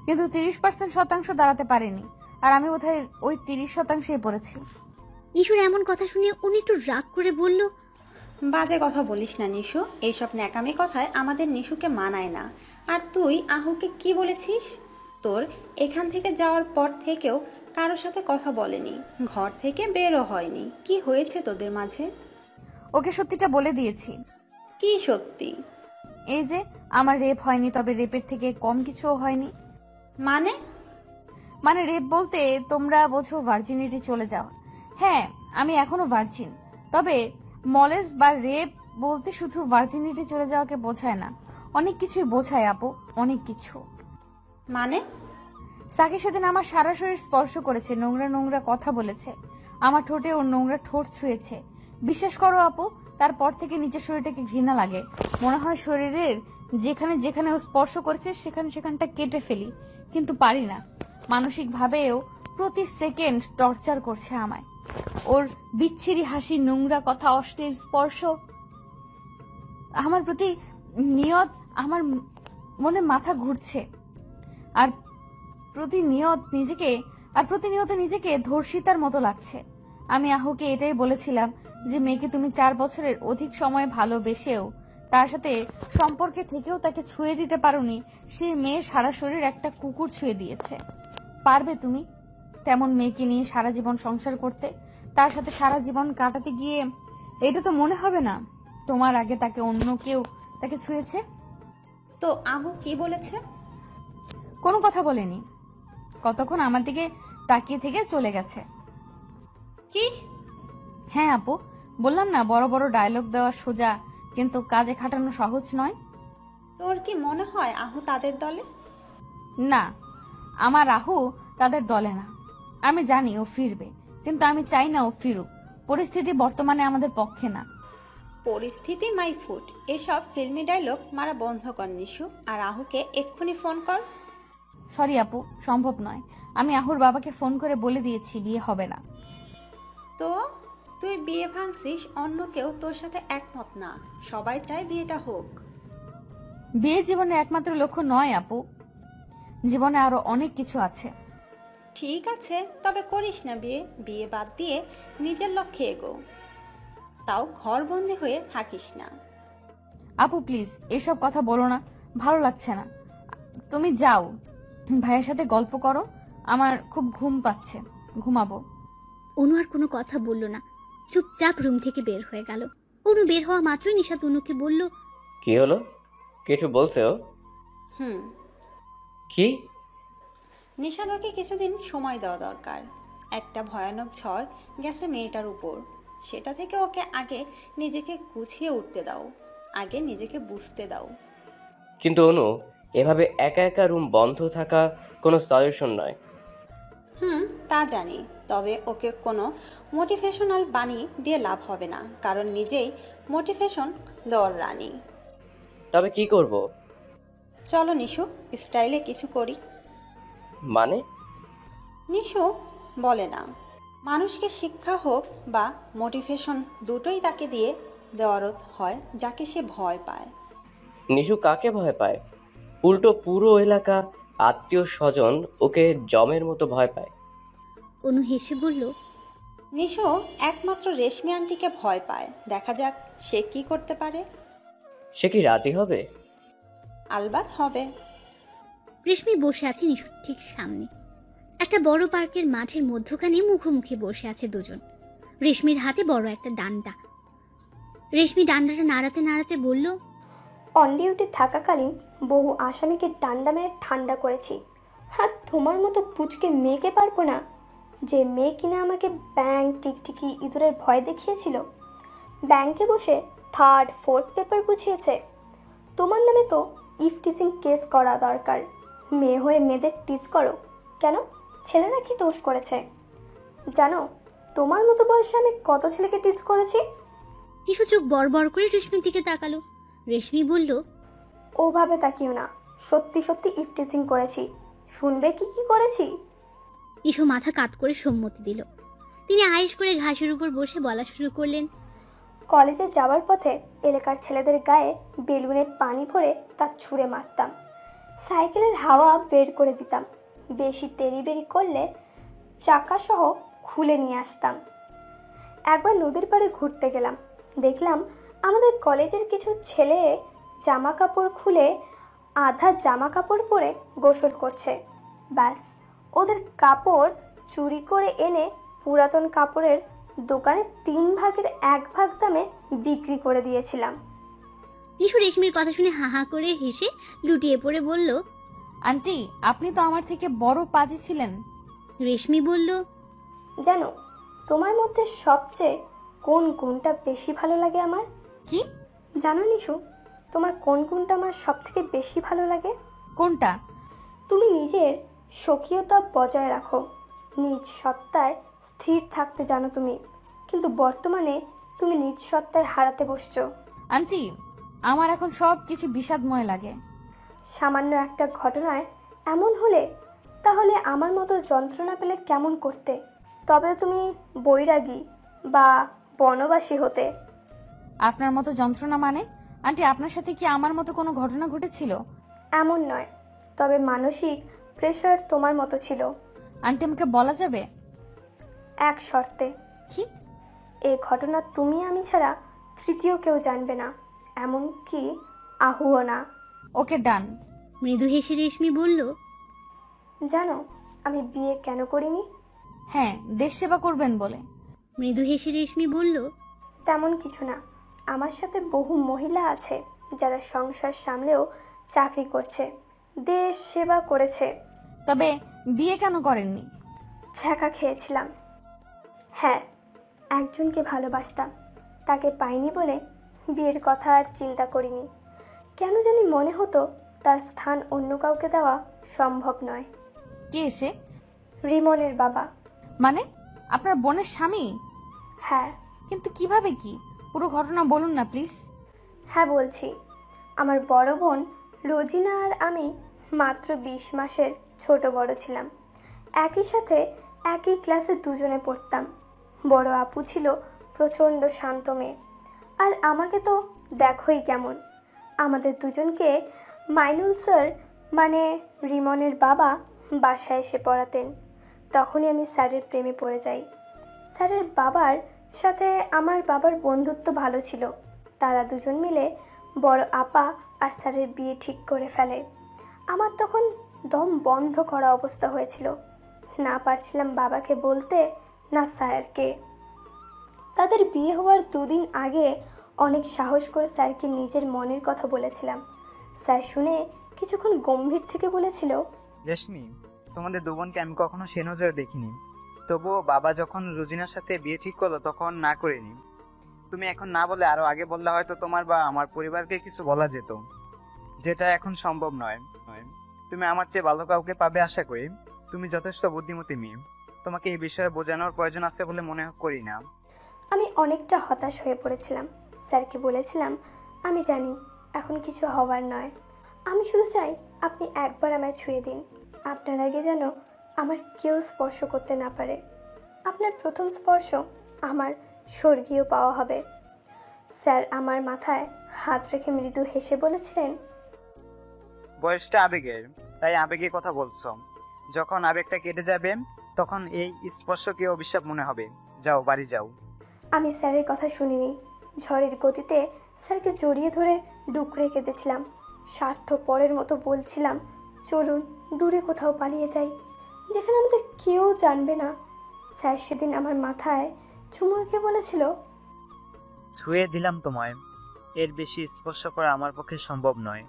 কিন্তু 30% দাঁড়াতে পারেনি, আর আমি বোধহয় ওই 30%-ই পড়েছি। নিশুর এমন কথা শুনে উনি একটু রাগ করে বলল, বাজে কথা বলিস না নিশু, এইসব ন্যাকামি কথায় আমাদের নিশুকে মানায় না। আর তুই আহুকে কি বলেছিস? তোর এখান থেকে যাওয়ার পর থেকেও কারোর সাথে কথা বলেনি, ঘর থেকে বেরও হয়নি। কি হয়েছে তোদের মাঝে? ওকে সত্যিটা বলে দিয়েছি। কি সত্যি? এই যে আমার রেপ হয়নি, তবে রেপের থেকে কম কিছুও হয়নি। মানে রেপ বলতে তোমরা বোঝো ভার্জিনিটি চলে যাওয়া। হ্যাঁ, আমি এখনো ভার্জিন, তবে মলেজ বা রেপ বলতে শুধু ভার্জিনিটি চলে যাওয়াকে বোঝায় না, অনেক কিছুই বোঝায় আপু, অনেক কিছু। মানে? সাকি সেদিন আমার সারা শরীর স্পর্শ করেছে, নোংরা নোংরা কথা বলেছে, আমার ঠোঁটে ওর নোংরা ঠোঁট ছুঁয়েছে। বিশ্বাস করো আপু, তারপর থেকে নিজের শরীরটাকে ঘৃণা লাগে। মনে হয় শরীরের যেখানে যেখানে ও স্পর্শ করেছে সেখানটা কেটে ফেলি, কিন্তু পারি না। মানসিক ভাবেও প্রতি সেকেন্ড টর্চার করছে আমায়। ওর বিচ্ছিরি হাসি, নোংরা কথা, অশ্লীল স্পর্শ আমার প্রতি নিয়ত আমার মনে মাথা ঘুরছে। আর প্রতিনিয়ত নিজেকে ধর্ষিতার মতো লাগছে। আমি আহুকে এটাই বলেছিলাম যে মেয়েকে তুমি 4 বছরের অধিক সময় ভালোবেসেও তার সাথে সম্পর্কে থেকেও তাকে ছুঁয়ে দিতে পারোনি, সে মেয়ে সারা শরীর একটা কুকুর ছুঁয়ে দিয়েছে। পারবে তুমি তেমন মেয়েকে নিয়ে সারা জীবন সংসার করতে, তার সাথে সারা জীবন কাটাতে গিয়ে? এটা তো মনে হবে না তোমার আগে তাকে অন্য কেউ তাকে ছুঁয়েছে? তো আহু কি বলেছে? কোনো কথা বলেনি, কতক্ষণ আমার দিকে তাকিয়ে থেকে চলে গেছে। কি? হ্যাঁ আপু, বললাম না বড় বড় ডায়লগ দেওয়া সোজা, কিন্তু কাজে খাটানো সহজ নয়। তোর কি মনে হয় আহু তাদের দলে? না, আমার আহু তাদের দলে না। আমি জানি ও ফিরবে, কিন্তু আমি চাই না ও ফিরুক। পরিস্থিতি বর্তমানে আমাদের পক্ষে না। পরিস্থিতি মাই ফুট, এসব ফিল্মি ডায়লগ মারা বন্ধ কর নিশু, আর আহুকে এক্ষুনি ফোন কর। সরি আপু, সম্ভব নয়। আমি আহুর বাবাকে ফোন করে বলে দিয়েছি বিয়ে হবে না। তো তুই বিয়ে ভাঙছিস, অন্য কেউ তোর সাথে একমত না, সবাই চায় বিয়েটা হোক। বিয়ে জীবনের একমাত্র লক্ষ্য নয় আপু, জীবনে আরো অনেক কিছু আছে। ঠিক আছে, তবে করিস না বিয়ে। বিয়ে বাদ দিয়ে নিজের লক্ষ্যে এগো, তাও ঘরবন্দি হয়ে থাকিস না। আপু প্লিজ এসব কথা বলো না, ভালো লাগছে না। তুমি যাও, ভাইয়ের সাথে গল্প করো, আমার খুব ঘুম পাচ্ছে, ঘুমাবো। অনু আর কোনো কথা বলল না, চুপচাপ রুম থেকে বের হয়ে গেল। অনু বের হওয়া মাত্রই নিশাত অনুকে বলল, কি হলো, কিছু বলছে ও? কি? নিশাদকে কিছুদিন সময় দেওয়া দরকার। একটা ভয়ানক ঝড় গেছে মেয়েটার উপর। সেটা থেকে ওকে আগে নিজেকে গুছিয়ে উঠতে দাও, আগে নিজেকে বুঝতে দাও। কিন্তু অনু, এভাবে একা একা রুম বন্ধ থাকা কোনো সলিউশন নয়। তা জানি, তবে ওকে কোনো মোটিভেশনাল বাণী দিয়ে লাভ হবে না, কারণ নিজেই মোটিভেশন দেওয়ার রানী। তবে কি করব? চলো নিশু, স্টাইলে কিছু করি। মানে? নিশু বলে না, মানুষকে শিক্ষা হোক বা মোটিভেশন দুটোই তাকে দিয়ে দেওয়ার হয় যাকে সে ভয় পায়। নিশু কাকে ভয় পায়? উল্টো পুরো এলাকা, আত্মীয় স্বজন ওকে জমের মতো ভয় পায়। অনু হেসে বলল, নিশু একমাত্র রেশমি আন্টিকে ভয় পায়। দেখা যাক সে কি করতে পারে। সে কি রাজি হবে? আলবাত হবে। রেশমি বসে আছে নিশুর ঠিক সামনে। একটা বড় পার্কের মাঠের মধ্যখানে মুখোমুখি বসে আছে দুজন। রেশমির হাতে বড় একটা ডান্ডা। রেশমি ডান্ডাটা নাড়াতে নাড়াতে বলল, অন ডিউটি থাকাকালীন বহু আসামিকে ডান্ডা মেরে ঠান্ডা করেছি। হ্যাঁ, তোমার মতো পুচকে মেয়েকে পারবো না, যে মেয়ে কিনা আমাকে ব্যাংক টিকটিকি ইঁদুরের ভয় দেখিয়েছিল, ব্যাংকে বসে 3rd 4th পেপার বুঝিয়েছে। তোমার নামে তো ইফটিজিং কেস করা দরকার। মেয়ে হয়ে মেয়েদের টিচ করো কেন? ছেলেরা কি দোষ করেছে জানো? তোমার মতো বয়সে আমি কত ছেলেকে টিচ করেছি। নিশু চোখ বড় বড় করে রেশমির দিকে তাকালো। রেশমি বলল, ওভাবে তাকিও না, সত্যি সত্যি ইফটিজিং করেছি। শুনবে কি কি করেছি? নিশু মাথা কাত করে সম্মতি দিল। তিনি আয়েশ করে ঘাসের উপর বসে বলা শুরু করলেন, কলেজে যাওয়ার পথে এলাকার ছেলেদের গায়ে বেলুনে পানি ভরে তা ছুঁড়ে মারতাম। সাইকেলের হাওয়া বের করে দিতাম। বেশি তেড়িবেড়ি করলে চাকাসহ খুলে নিয়ে আসতাম। একবার নদীর পাড়ে ঘুরতে গেলাম, দেখলাম আমাদের কলেজের কিছু ছেলে জামা কাপড় খুলে আধা জামা কাপড় পরে গোসল করছে। ব্যাস, ওদের কাপড় চুরি করে এনে পুরাতন কাপড়ের দোকানে 3 ভাগের 1 ভাগ দামে বিক্রি করে দিয়েছিলাম। নিশু রেশমির কথা শুনে হা হা করে হেসে লুটিয়ে পড়ে বলল, আন্টি, আপনি তো আমার থেকে বড় পাজি ছিলেন। রেশমি বলল, জানো তোমার মধ্যে সবচেয়ে কোন গুণটা বেশি ভালো লাগে আমার? কি জানো নিশু, তোমার কোন গুণটা আমার সব থেকে বেশি ভালো লাগে? কোনটা? তুমি নিজের স্বকীয়তা বজায় রাখো, নিজ সত্তায় স্থির থাকতে জানো তুমি, কিন্তু বর্তমানে তুমি নিজ সত্তায় হারাতে বসছো। আন্টি, আমার এখন সব কিছু বিষাদময় লাগে। সামান্য একটা ঘটনায় এমন হলে তাহলে আমার মতো যন্ত্রণা পেলে কেমন করতে? তবে তুমি বৈরাগী বা বনবাসী হতে। আপনার মতো যন্ত্রণা মানে? আন্টি, আপনার সাথে কি আমার মতো কোনো ঘটনা ঘটেছিল? এমন নয়, তবে মানসিক প্রেশার তোমার মতো ছিল। আন্টি, আমাকে বলা যাবে? এক শর্তে। কি? এই ঘটনা তুমি আমি ছাড়া তৃতীয় কেউ জানবে না, এমনকি আহুও না। ওকে, ডান। মৃদু হেসে রেশমি বলল, জানো আমি বিয়ে কেন করিনি? হ্যাঁ, দেশ সেবা করবেন বলে। মৃদু হেসে রেশমি বলল, তেমন কিছু না। আমার সাথে বহু মহিলা আছে যারা সংসার সামলেও চাকরি করছে, দেশ সেবা করেছে। তবে বিয়ে কেন করেননি? ছ্যাঁকা খেয়েছিলাম। হ্যাঁ, একজনকে ভালোবাসতাম, তাকে পাইনি বলে বিয়ের কথা আর চিন্তা করিনি। কেন জানি মনে হতো তার স্থান অন্য কাউকে দেওয়া সম্ভব নয়। কে সে? রিমনের বাবা। মানে আপনার বোনের স্বামী? হ্যাঁ। কিন্তু কিভাবে কি? পুরো ঘটনা বলুন না প্লিজ। হ্যাঁ বলছি। আমার বড় বোন রোজিনা আর আমি মাত্র 20 মাসের ছোট বড় ছিলাম। একই সাথে একই ক্লাসে দুজনে পড়তাম। বড় আপু ছিল প্রচণ্ড শান্ত মেয়ে, আর আমাকে তো দেখোই কেমন। আমাদের দুজনকে মাইনুল স্যার মানে রিমনের বাবা বাসায় এসে পড়াতেন। তখনই আমি স্যারের প্রেমে পড়ে যাই। স্যারের বাবার সাথে আমার বাবার বন্ধুত্ব ভালো ছিল। তারা দুজন মিলে বড় আপা আর স্যারের বিয়ে ঠিক করে ফেলে। আমার তখন দম বন্ধ করা অবস্থা হয়েছিল। না পারছিলাম বাবাকে বলতে, না স্যারকে। তাদের বিয়ে হওয়ার 2 দিন আগে অনেক সাহস করে স্যারকে নিজের মনের কথা বলেছিলাম। স্যার শুনে কিছুক্ষণ গম্ভীর থেকে বলেছিল, রেশমি, তোমাদের দু বোনকে আমি কখনো সে নজরে দেখিনি। তবুও বাবা যখন রুজিনার সাথে বিয়ে ঠিক করলো তখন না করিনি। তুমি এখন না বলে আরো আগে বললে হয়তো তোমার বা আমার পরিবারকে কিছু বলা যেত, যেটা এখন সম্ভব নয়। তুমি আমার চেয়ে ভালো কাউকে পাবে আশা করি। তুমি যথেষ্ট বুদ্ধিমতী মেয়ে, তোমাকে এই বিষয়ে বোঝানোর প্রয়োজন আছে বলে মনে করি না। আমি অনেকটা হতাশ হয়ে পড়েছিলাম। স্যারকে বলেছিলাম, আমি জানি এখন কিছু হওয়ার নয়, আমি শুধু চাই আপনি একবার আমায় ছুঁয়ে দিন। আপনার আগে যেন আমার কেউ স্পর্শ করতে না পারে। আপনার প্রথম স্পর্শ আমার স্বর্গীয় পাওয়া হবে। স্যার আমার মাথায় হাত রেখে মৃদু হেসে বলেছিলেন, বয়সটা আবেগের, তাই আবেগে কথা বলছো। যখন আবেগটা কেটে যাবে তখন এই স্পর্শকে অভিশাপ মনে হবে। যাও, বাড়ি যাও। আমি স্যারের কথা শুনিনি। ঝড়ের গতিতে স্যারকে জড়িয়ে ধরে ডুকরে কেঁদেছিলাম। স্বার্থপরের মতো বলছিলাম, চলুন দূরে কোথাও পালিয়ে যাই, যেখানে আমাদের কেউ জানবে না। স্যার সেদিন আমার মাথায় চুমু এঁকে বলেছিল, ছুঁয়ে দিলাম তোমায়, এর বেশি স্পর্শ করা আমার পক্ষে সম্ভব নয়।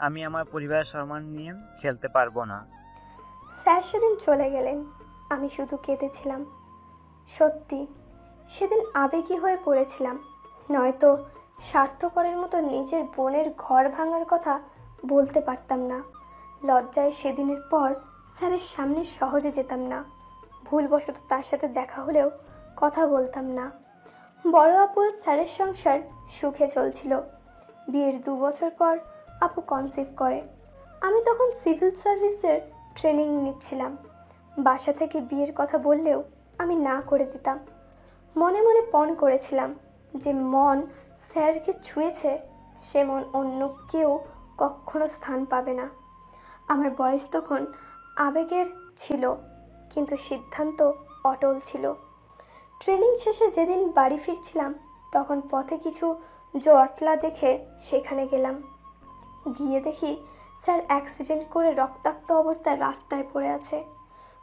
আমি আমার পরিবারের সম্মান নিয়ে খেলতে পারবো না। স্যার সেদিন চলে গেলেন, আমি শুধু কেঁদেছিলাম। সত্যি সেদিন আবেগী হয়ে পড়েছিলাম, নয়তো স্বার্থপরের মতো নিজের বোনের ঘর ভাঙার কথা বলতে পারতাম না। লজ্জায় সেদিনের পর স্যারের সামনে সহজে যেতাম না। ভুলবশত তার সাথে দেখা হলেও কথা বলতাম না। বড় আপু স্যারের সংসার সুখে চলছিল। বিয়ের 2 বছর পর আপু কনসিভ করে। আমি তখন সিভিল সার্ভিসের ট্রেনিং নিচ্ছিলাম। বাসা থেকে বিয়ের কথা বললেও আমি না করে দিতাম। মনে মনে পণ করেছিলাম যে মন স্যারকে ছুঁয়েছে সে মন অন্য কেউ কখনো স্থান পাবে না। আমার বয়স তখন আবেগের ছিল, কিন্তু সিদ্ধান্ত অটল ছিল। ট্রেনিং শেষে যেদিন বাড়ি ফিরছিলাম তখন পথে কিছু জটলা দেখে সেখানে গেলাম। গিয়ে দেখি স্যার অ্যাক্সিডেন্ট করে রক্তাক্ত অবস্থায় রাস্তায় পড়ে আছে।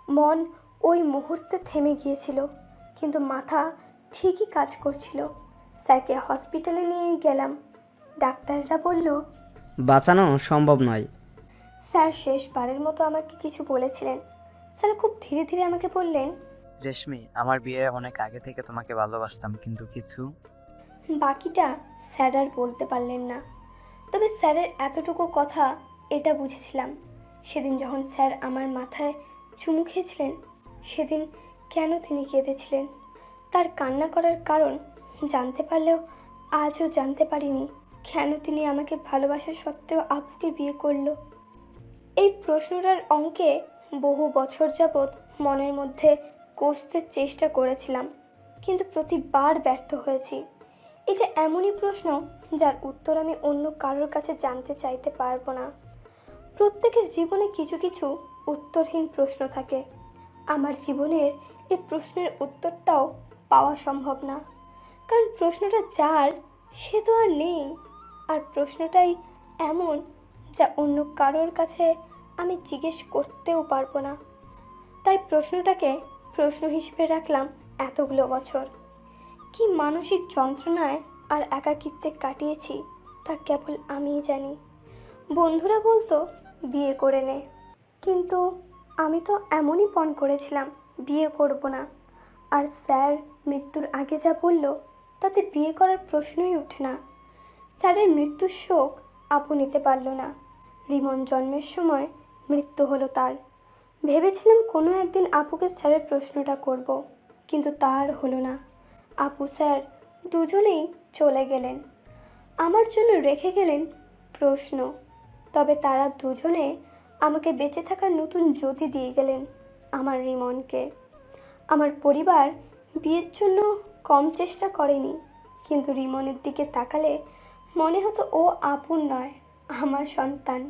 মন ওই মুহূর্তে থেমে গিয়েছিল, কিন্তু মাথা ঠিকই কাজ করছিল। স্যারকে হসপিটালে নিয়ে গেলাম। ডাক্তাররা বলল, বাঁচানো সম্ভব নয়। স্যার শেষবারের মতো আমাকে কিছু বলেছিলেন। স্যার খুব ধীরে ধীরে আমাকে বললেন, রেশমি, আমার বিয়ের অনেক আগে থেকে তোমাকে ভালোবাসতাম, কিন্তু কিছু। বাকিটা স্যার আর বলতে পারলেন না। তবে স্যারের এতটুকু কথা এটা বুঝেছিলাম। সেদিন যখন স্যার আমার মাথায় চুমু খেয়েছিলেন, সেদিন কেন তিনি কেঁদেছিলেন, তার কান্না করার কারণ জানতে পারলেও আজও জানতে পারিনি কেন তিনি আমাকে ভালোবাসার সত্ত্বেও আপুকে বিয়ে করলো। এই প্রশ্নটার অঙ্কে বহু বছর যাবৎ মনের মধ্যে কষতে চেষ্টা করেছিলাম, কিন্তু প্রতিবার ব্যর্থ হয়েছি। এটা এমনই প্রশ্ন যার উত্তর আমি অন্য কারোর কাছে জানতে চাইতে পারবো না। প্রত্যেকের জীবনে কিছু কিছু উত্তরহীন প্রশ্ন থাকে। আমার জীবনের এই প্রশ্নের উত্তরটাও পাওয়া সম্ভব না, কারণ প্রশ্নটা যার সে তো আর নেই। আর প্রশ্নটাই এমন যা অন্য কারোর কাছে আমি জিজ্ঞেস করতেও পারবো না। তাই প্রশ্নটাকে প্রশ্ন হিসেবে রাখলাম এতগুলো বছর। কি মানসিক যন্ত্রণায় আর একাকিত্বে কাটিয়েছি তা কেবল আমিই জানি। বন্ধুরা বলতো বিয়ে করে নে, কিন্তু আমি তো এমনই পণ করেছিলাম বিয়ে করব না। আর স্যার মৃত্যুর আগে যা বলল তাতে বিয়ে করার প্রশ্নই ওঠে না। স্যারের মৃত্যুর শোক আপু নিতে পারল না। রিমন জন্মের সময় মৃত্যু হলো তার। ভেবেছিলাম কোনো একদিন আপুকে স্যারের প্রশ্নটা করব, কিন্তু তার হলো না। আপু স্যার দুজনেই চলে গেলেন, আমার জন্য রেখে গেলেন প্রশ্ন। তবে তারা দুজনে আমাকে বেঁচে থাকার নতুন জ্যোতি দিয়ে গেলেন, আমার রিমনকে। আমার পরিবার বিয়ের জন্য কম চেষ্টা করেনি, কিন্তু রিমনের দিকে তাকালে মনে হতো ও আপন নয়, আমার সন্তান।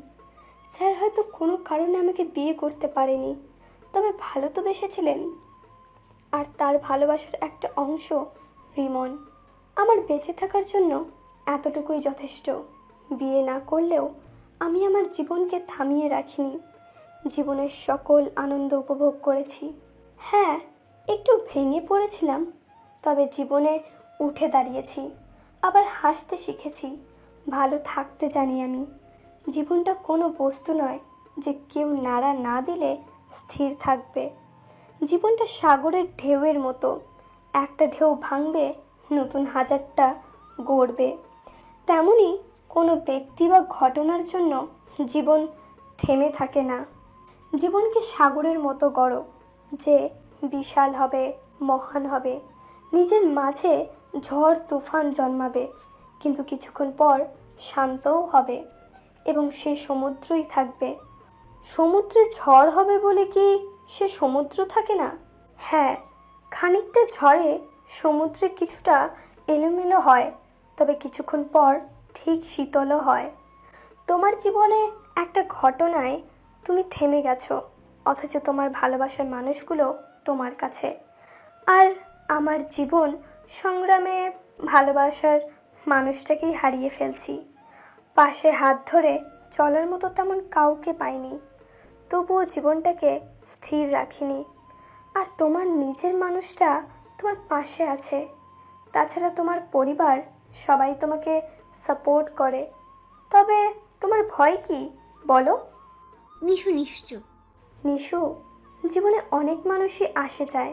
স্যার হয়তো কোনো কারণে আমাকে বিয়ে করতে পারেনি, তবে ভালো তো বেসেছিলেন। আর তার ভালোবাসার একটা অংশ রিমন। আমার বেঁচে থাকার জন্য এতটুকুই যথেষ্ট। বিয়ে না করলেও আমি আমার জীবনকে থামিয়ে রাখিনি। জীবনের সকল আনন্দ উপভোগ করেছি। হ্যাঁ, একটু ভেঙে পড়েছিলাম, তবে জীবনে উঠে দাঁড়িয়েছি, আবার হাসতে শিখেছি। ভালো থাকতে জানি আমি। জীবনটা কোনো বস্তু নয় যে কেউ নাড়া না দিলে স্থির থাকবে। জীবনটা সাগরের ঢেউয়ের মতো, একটা ঢেউ ভাঙবে, নতুন হাজারটা গড়বে। তেমনি কোনো ব্যক্তি বা ঘটনার জন্য জীবন থেমে থাকে না। জীবনকে সাগরের মতো গড়ো, যে বিশাল হবে, মহান হবে, নিজের মাঝে ঝড় তুফান জন্মাবে, কিন্তু কিছুক্ষণ পর শান্তও হবে এবং সে সমুদ্রই থাকবে। সমুদ্রে ঝড় হবে বলে কি সে সমুদ্র থাকে না? হ্যাঁ, খানিকটা ঝড়ে সমুদ্রে কিছুটা এলোমেলো হয়, তবে কিছুক্ষণ পর ঠিক শীতলও হয়। তোমার জীবনে একটা ঘটনায় তুমি থেমে গেছো, অথচ তোমার ভালোবাসার মানুষগুলো তোমার কাছে। আর আমার জীবন সংগ্রামে ভালোবাসার মানুষটাকেই হারিয়ে ফেলছি। পাশে হাত ধরে চলার মতো তেমন কাউকে পাইনি, তবুও জীবনটাকে স্থির রাখিনি। আর তোমার নিজের মানুষটা তোমার পাশে আছে, তাছাড়া তোমার পরিবার সবাই তোমাকে সাপোর্ট করে। তবে তোমার ভয় কি বলো? নিশু নিশ্চুপ। নিশু, জীবনে অনেক মানুষই আসে যায়,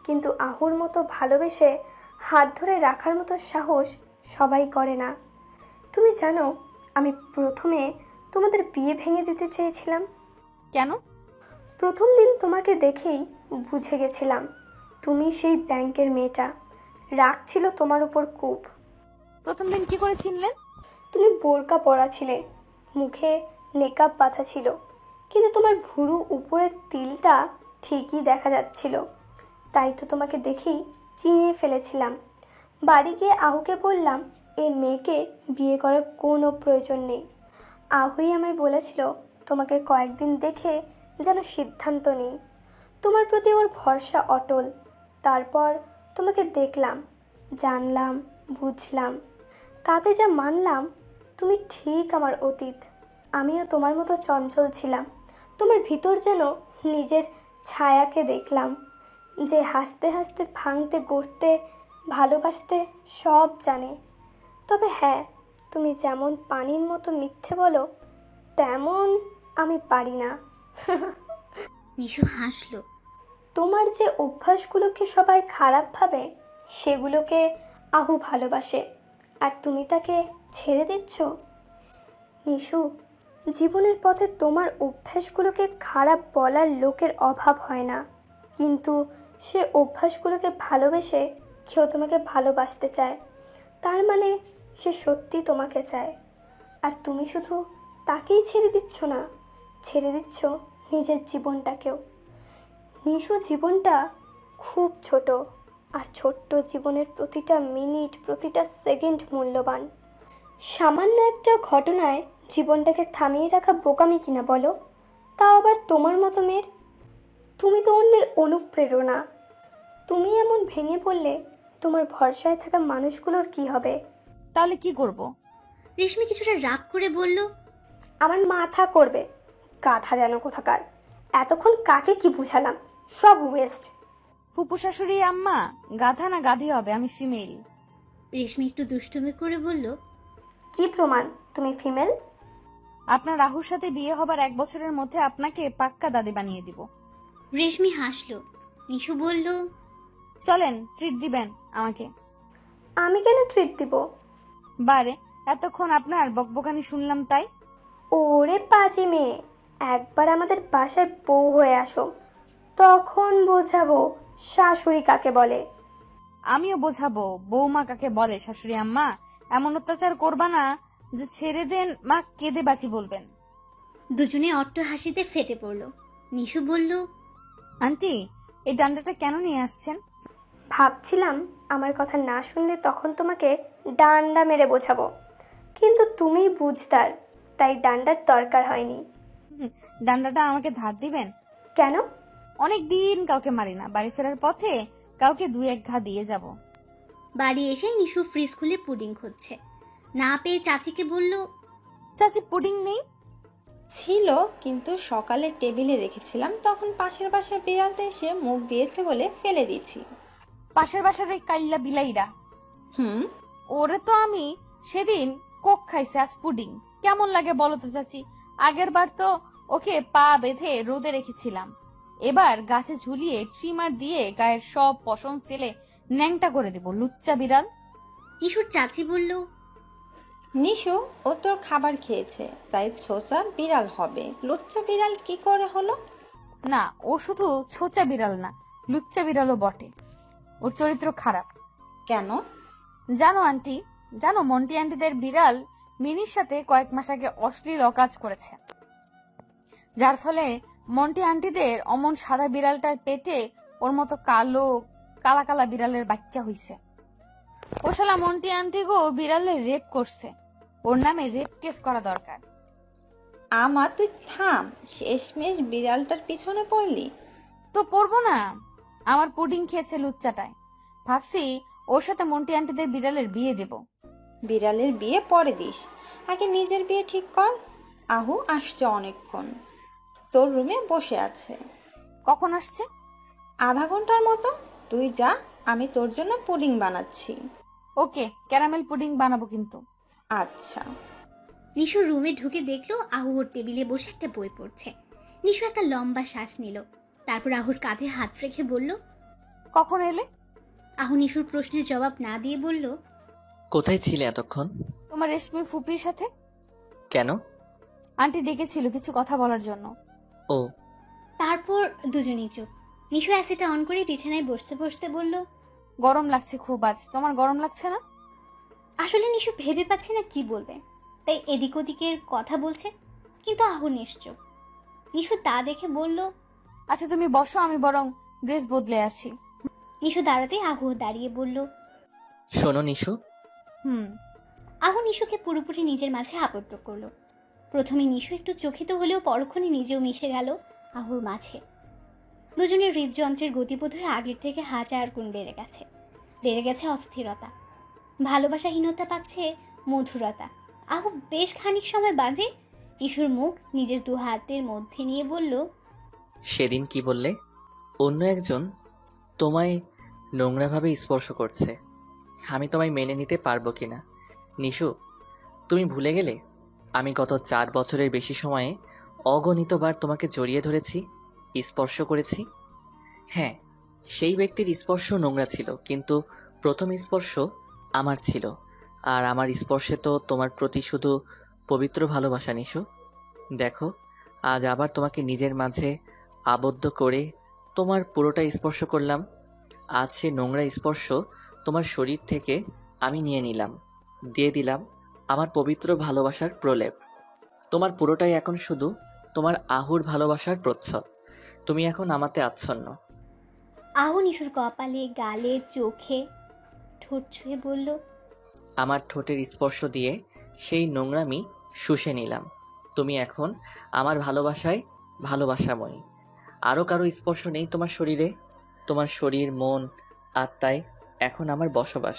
কিন্তু আহুর মতো ভালোবেসে হাত ধরে রাখার মতো সাহস সবাই করে না। তুমি জানো, আমি প্রথমে তোমাদের বিয়ে ভেঙে দিতে চেয়েছিলাম। কেন? প্রথম দিন তোমাকে দেখেই বুঝে গেছিলাম তুমি সেই ব্যাংকের মেয়েটা। রাগ ছিল তোমার উপর খুব। প্রথম দিন কি করে চিনলেন? তুমি বোরকা পরা ছিলে, মুখে মেকআপ বাঁধা ছিল, কিন্তু তোমার ভুরু উপরের তিলটা ঠিকই দেখা যাচ্ছিল। তাই তো তোমাকে দেখেই চিনিয়ে ফেলেছিলাম। বাড়ি গিয়ে আহুকে বললাম এই মেয়েকে বিয়ে করার কোনো প্রয়োজন নেই। আহুই আমায় বলেছিল তোমাকে কয়েকদিন দেখে যেন সিদ্ধান্ত নিই। তোমার প্রতি ওর ভরসা অটল। তারপর তোমাকে দেখলাম, জানলাম, বুঝলাম, তাতে যা মানলাম তুমি ঠিক আমার অতীত। আমিও তোমার মতো চঞ্চল ছিলাম। তোমার ভিতর যেন নিজের ছায়াকে দেখলাম, যে হাসতে হাসতে, ভাঙতে গড়তে, ভালোবাসতে সব জানে। তবে হ্যাঁ, তুমি যেমন পানির মতো মিথ্যে বলো, তেমন আমি পারি না। নিশু হাসলো। তোমার যে অভ্যাসগুলোকে সবাই খারাপ ভাবে, সেগুলোকে আহু ভালোবাসে, আর তুমি তাকে ছেড়ে দিচ্ছ। নিশু, জীবনের পথে তোমার অভ্যাসগুলোকে খারাপ বলার লোকের অভাব হয় না, কিন্তু সে অভ্যাসগুলোকে ভালোবেসে কেউ তোমাকে ভালোবাসতে চায়, তার মানে সে সত্যি তোমাকে চায়। আর তুমি শুধু তাকেই ছেড়ে দিচ্ছ না, ছেড়ে দিচ্ছ নিজের জীবনটাকেও। নিশু, জীবনটা খুব ছোট, আর ছোট্ট জীবনের প্রতিটা মিনিট, প্রতিটা সেকেন্ড মূল্যবান। সামান্য একটা ঘটনায় জীবনটাকে থামিয়ে রাখা বোকামি কিনা বলো? তাও আবার তোমার মতো মেয়ের। তুমি তো অন্যের অনুপ্রেরণা। তুমি এমন ভেঙে পড়লে তোমার ভরসায় থাকা মানুষগুলোর কি হবে? তাহলে কি করব? রেশমি কিছুটা রাগ করে বলল, আমার মাথা করবে, গাধা যেন কোথাকার। এতক্ষণ কাকে কি বুঝালাম, সব ওয়েস্ট। ফুপু শাশুড়ি আম্মা, গাধা না গাধি হবে, আমি ফিমেল। রেশমি একটু দুষ্টুমি করে বলল, কি প্রমাণ তুমি ফিমেল? আপনার রাহুর সাথে বিয়ে হবার 1 বছরের মধ্যে আপনাকে পাক্কা দাদি বানিয়ে দিব। রেশমি হাসলো। নিশু বলল, চলেন, ট্রিট দিবেন আমাকে। আমি কেন ট্রিট দিব? বারে, এতক্ষণ আপনার বকবকানি শুনলাম তাই। ওরে পাজি মেয়ে, একবার আমাদের বাসায় বউ হয়ে আসো, তখন বোঝাবো শাশুড়ি কাকে বলে। আমিও বোঝাবো বৌমা কাকে বলে। শাশুড়ি আম্মা, এমন অত্যাচার করবা না যে ছেড়ে দেন মা কেঁদে বাঁচি বলবেন। দুজনে অট্ট হাসিতে ফেটে পড়ল। নিশু বলল, আন্টি, এই ডান্ডাটা কেন নিয়ে আসছেন? ভাবছিলাম আমার কথা না শুনলে তখন তোমাকে ডান্ডা মেরে বোঝাবো, কিন্তু তুমি বুঝদার, তাই ডান্ডার দরকার হয়নি। ডান্ডাটা আমাকে ধার দিবেন? কেন? অনেক দিন কাউকে মারি না, বাড়ি ফেরার পথে কাউকে 2-1 ঘা দিয়ে যাব। বাড়ি এসে নিশু ফ্রিজ খুলে পুডিং খুঁজছে, না পেয়ে চাচিকে বলল, চাচি পুডিং নেই? ছিল, কিন্তু সকালে টেবিলে রেখেছিলাম, তখন পাশের বাসার বিড়ালটা এসে মুখ দিয়েছে বলে ফেলে দিয়েছি। পাশের বাসার এই কাইল্লা বিলাইরা, ওরে তো আমি সেদিন কোক খাইছে, আজ পুডিং। কেমন লাগে বলো তো চাচি? আগের বার তো ওকে পা বেঁধে রোদে রেখেছিলাম, এবার গাছে ঝুলিয়ে ট্রিমার দিয়ে গায়ের সব পশম ফেলে ন্যাংটা করে দেব, লুচ্চা বিড়াল। নিশুর চাচি বলল, নিশু, ও তোর খাবার খেয়েছে তাই ছোচা বিড়াল হবে, লুচ্চা বিড়াল কি করে হলো? না, ও শুধু ছোচা বিড়াল না, লুচ্চা বিড়ালও বটে। ওর চরিত্র খারাপ। কেন? জানো আন্টি, জানো মন্টি আন্টিদের বিড়াল মিনির সাথে কয়েক মাস আগে অশ্লীল অকাজ করেছে, যার ফলে মন্টি আন্টিদের অমন সাদা বিড়ালটার পেটে ওর মতো কালো কালা কালা বিড়ালের বাচ্চা হইছে। ও শালা মন্টি আন্টি গো বিড়ালের রেপ করছে, ওর নামে রেপ কেস করা দরকার। আমার তুই থাম, শেষমেশ বিড়ালটার পিছনে পড়লি। তো পড়বো না, আমার পুডিং খেয়েছে লুচ্চাটায়, ভাবছি ওর সাথে মন্টি আন্টিদের বিড়ালের বিয়ে দেব। বিড়ালের বিয়ে পরে দিস, আগে নিজের বিয়ে ঠিক কর। আহু আসছে অনেকক্ষণ, তোর রুমে বসে আছে। কখন আসছে? আধা ঘন্টার মতো। তুই যা, আমি তোর জন্য পুডিং বানাচ্ছি। ওকে, ক্যারামেল পুডিং বানাবো কিন্তু। আচ্ছা। নিশুর রুমে ঢুকে দেখলো আহু ওর টেবিলে বসে একটা বই পড়ছে। নিশু একটা লম্বা শ্বাস নিল, তারপর আহুর কাঁধে হাত রেখে বলল, কখন এলে? আহু নিশুর প্রশ্নের জবাব না দিয়ে বলল, কোথায় ছিলে এতক্ষণ? তোমার রেশমি ফুপির সাথে। কেন? আন্টি ডেকেছিল কিছু কথা বলার জন্য। ও। তারপর দুজনেই চুপ। নিশু অ্যাসিডটা অন করে বিছানায় বসতে বসতে বলল, গরম লাগছে খুব আজ, তোমার গরম লাগছে না? আসলে নিশু ভেবে পাচ্ছে না কি বলবে, তাই এদিক ওদিকের কথা বলছে, কিন্তু আহু নিশ্চুপ। নিশু তা দেখে বলল, আচ্ছা তুমি বসো, আমি বরং ড্রেস বদলে আসি। নিশু দাঁড়াতে আহু দাঁড়িয়ে বলল, শোনো নিশু। আহু নিশুকে পুরোপুরি নিজের মাঝে আবদ্ধ করলো। প্রথমে নিশু একটু চকিত হলেও পরক্ষণে নিজেও মিশে গেল আহুর মাঝে। দুজনের হৃদযন্ত্রের গতিবোধ হয়ে আগের থেকে 1000 গুণ বেড়ে গেছে অস্থিরতা, ভালোবাসাহীনতা পাচ্ছে মধুরতা। আহু বেশ খানিক সময় বাঁধে নিশুর মুখ নিজের 2 হাতের মধ্যে নিয়ে বলল, সেদিন কি বললে? অন্য একজন তোমায় নোংরাভাবে স্পর্শ করছে, আমি তোমায় মেনে নিতে পারবো কিনা? নিশু, তুমি ভুলে গেলে আমি গত 4 বছরের বেশি সময়ে অগণিতবার তোমাকে জড়িয়ে ধরেছি, স্পর্শ করেছি। হ্যাঁ, সেই ব্যক্তির স্পর্শ নোংরা ছিল, কিন্তু প্রথম স্পর্শ আমার ছিল, আর আমার স্পর্শে তো তোমার প্রতি শুধু পবিত্র ভালোবাসা। নিশু, দেখো আজ আবার তোমাকে নিজের মাঝে আবদ্ধ করে তোমার পুরোটা স্পর্শ করলাম। আজ সে নোংরা স্পর্শ তোমার শরীর থেকে আমি নিয়ে নিলাম, দিয়ে দিলাম আমার পবিত্র ভালোবাসার প্রলেপ। তোমার পুরোটাই এখন শুধু তোমার আহুর ভালোবাসার প্রচ্ছদ। তুমি এখন আমাতে আচ্ছন্ন। আহু নিশুর কপালে, গালে, চোখে ঠোঁট ছুঁয়ে বলল, আমার ঠোঁটের স্পর্শ দিয়ে সেই নোংরামি শুষে নিলাম। তুমি এখন আমার ভালোবাসায় ভালোবাসাময়ী। আরও কারো স্পর্শ নেই তোমার শরীরে। তোমার শরীর, মন, আত্মায় এখন আমার বসবাস।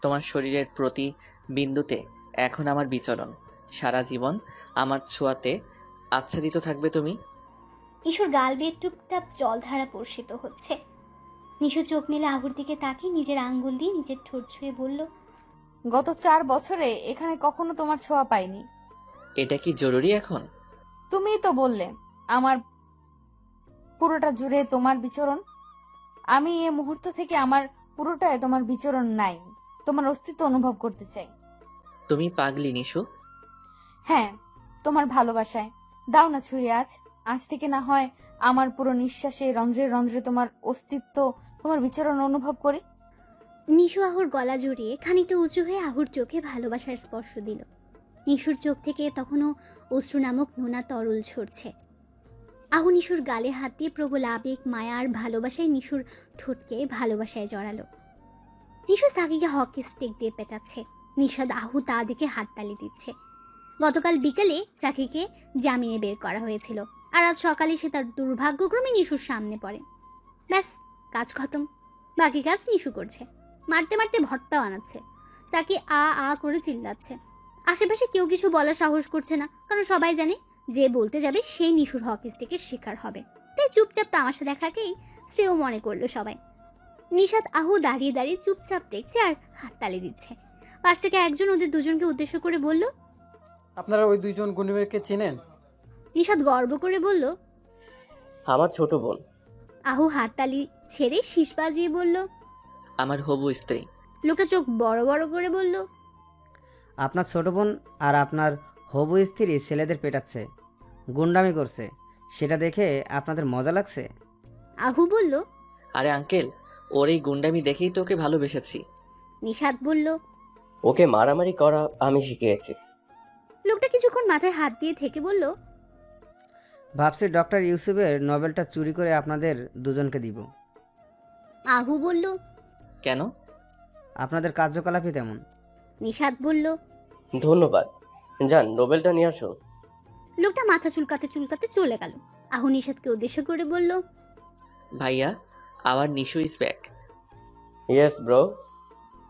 তোমার শরীরের প্রতি বিন্দুতে এখন আমার বিচরণ। সারা জীবন আমার ছোঁয়াতে আচ্ছাদিত থাকবে তুমি। নিশুর গাল বেয়ে টুপটাপ জলধারা বর্ষিত হচ্ছে। নিশু চোখ মেলে আহুর দিকে তাকিয়ে নিজের আঙ্গুল দিয়ে নিজের ঠোঁট ছুঁয়ে বলল, গত 4 বছরে এখানে কখনো তোমার ছোঁয়া পাইনি। এটা কি জরুরি এখন? তুমিই তো বললে আমার পুরোটা জুড়ে তোমার বিচরণ। আমি এই মুহূর্ত থেকে আমার পুরোটায় তোমার বিচরণ নাই, তোমার অস্তিত্ব অনুভব করতে চাই। তুমি পাগলি নিশু। হ্যাঁ, তোমার ভালোবাসায়। দাও না ছুঁয়ে আজ থেকে না হয় আমার পুরো নিঃশ্বাসে রন্ধ্রে রন্ধ্রে তোমার অস্তিত্ব, তোমার বিচরণ অনুভব করি। নিশু আহুর গলা জড়িয়ে খানিকটা উঁচু হয়ে আহুর চোখে ভালোবাসার স্পর্শ দিল। নিশুর চোখ থেকে তখনও অশ্রু নামক নোনা তরল ঝরছে। আহু নিশুর গালে হাত দিয়ে প্রবল আবেগ, মায়া আর ভালোবাসায় নিশুর ঠোঁটকে ভালোবাসায় জড়ালো। নিশু সাকিকে হকি স্টিক দিয়ে পেটাচ্ছে। নিশাদ আহু তা দেখে হাততালি দিচ্ছে। গতকাল বিকেলে সাকিকে জামিনে বের করা হয়েছিল, আর আজ সকালে সে তার দুর্ভাগ্যক্রমে নিশুর সামনে পড়ে। ব্যাস, কাজ খতম। বাকি কাজ নিশু করছে। মারতে মারতে ভর্তা বানাচ্ছে। সাকি আ আ করে চিল্লাচ্ছে। আশেপাশে কেউ কিছু বলার সাহস করছে না, কারণ সবাই জানে যে বলতে যাবে সেই নিশুর হকি স্টিকের শিকার হবে। তাই চুপচাপ তামাশা দেখাকেই শ্রেয় মনে করলো সবাই। নিশাদ আহু দাঁড়িয়ে দাঁড়িয়ে চুপচাপ দেখছে আর হাততালি দিচ্ছে। পাশ থেকে একজন ওদের দুজনকে উদ্দেশ্য করে বলল, আপনারা ওই 2 জন গুণীমেরকে চেনেন? নিশাদ গর্ব করে বলল, আমার ছোট বোন। আহু হাততালি ছেড়ে শীষ বাজিয়ে বলল। আমার হবু স্ত্রী। লোকটা চোখ বড় বড় করে বলল। আপনার ছোট বোন আর আপনার হবু স্ত্রী ছেলেদের পেটাচ্ছে, গুন্ডামি করছে, সেটা দেখে আপনাদের মজা লাগছে? আহু বলল। আরে আঙ্কেল, ওর এই গুন্ডামি দেখেই তো ওকে ভালোবেসেছি। নিশাত বলল। ওকে মারামারি করা আমি শিখিয়েছি। লোকটা কিছুক্ষণ মাথায় হাত দিয়ে থেকে বলল। ভাবছি ডক্টর ইউসুফের নোবেলটা চুরি করে আপনাদের দুজনকে দিব। আহু বলল। কেন? আপনাদের কার্যকলাপই তেমন। নিশাত বলল। ধন্যবাদ, যান নোবেলটা নিয়ে আসুন। লোকটা মাথা চুলকাতে চুলকাতে চলে গেল। আহু নিশাতকে উদ্দেশ্য করে বলল। ভাইয়া, our Nishu is back. Yes bro.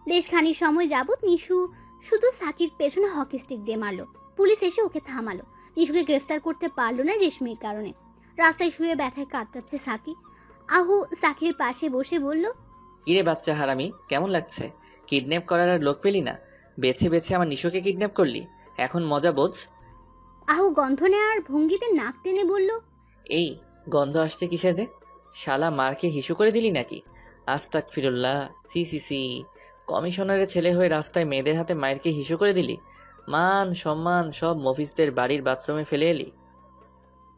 বেশ খানিক সময় যাবত নিশু শুধু সাকির পেছনে হকি স্টিক দিয়ে মারলো। পুলিশ এসে ওকে থামালো। নিশুকে গ্রেফতার করতে পারলো না রেশমির কারণে। রাস্তায় শুয়ে ব্যথায় কাতরাচ্ছে সাকি। আহু সাকির পাশে বসে বলল। কিরে বাচ্চা হারামি, কেমন লাগছে? কিডন্যাপ করার আর লোক পেলি না, বেছে বেছে আমার নিশুকে কিডন্যাপ করলি, এখন মজা বোঝ। আহু গন্ধ নেওয়ার ভঙ্গিতে নাক টেনে বলল। এই গন্ধ আসছে কিসের রে? শালা মারকে হিসু করে দিলি নাকি? আস্তাগফিরুল্লাহ, সি সি সি। কমিশনারের ছেলে হয়ে রাস্তায় মেয়েদের হাতে মায়েরকে হিসু করে দিলি? মান সম্মান সব মফিসদের বাড়ির বাথরুমে ফেলে এলি।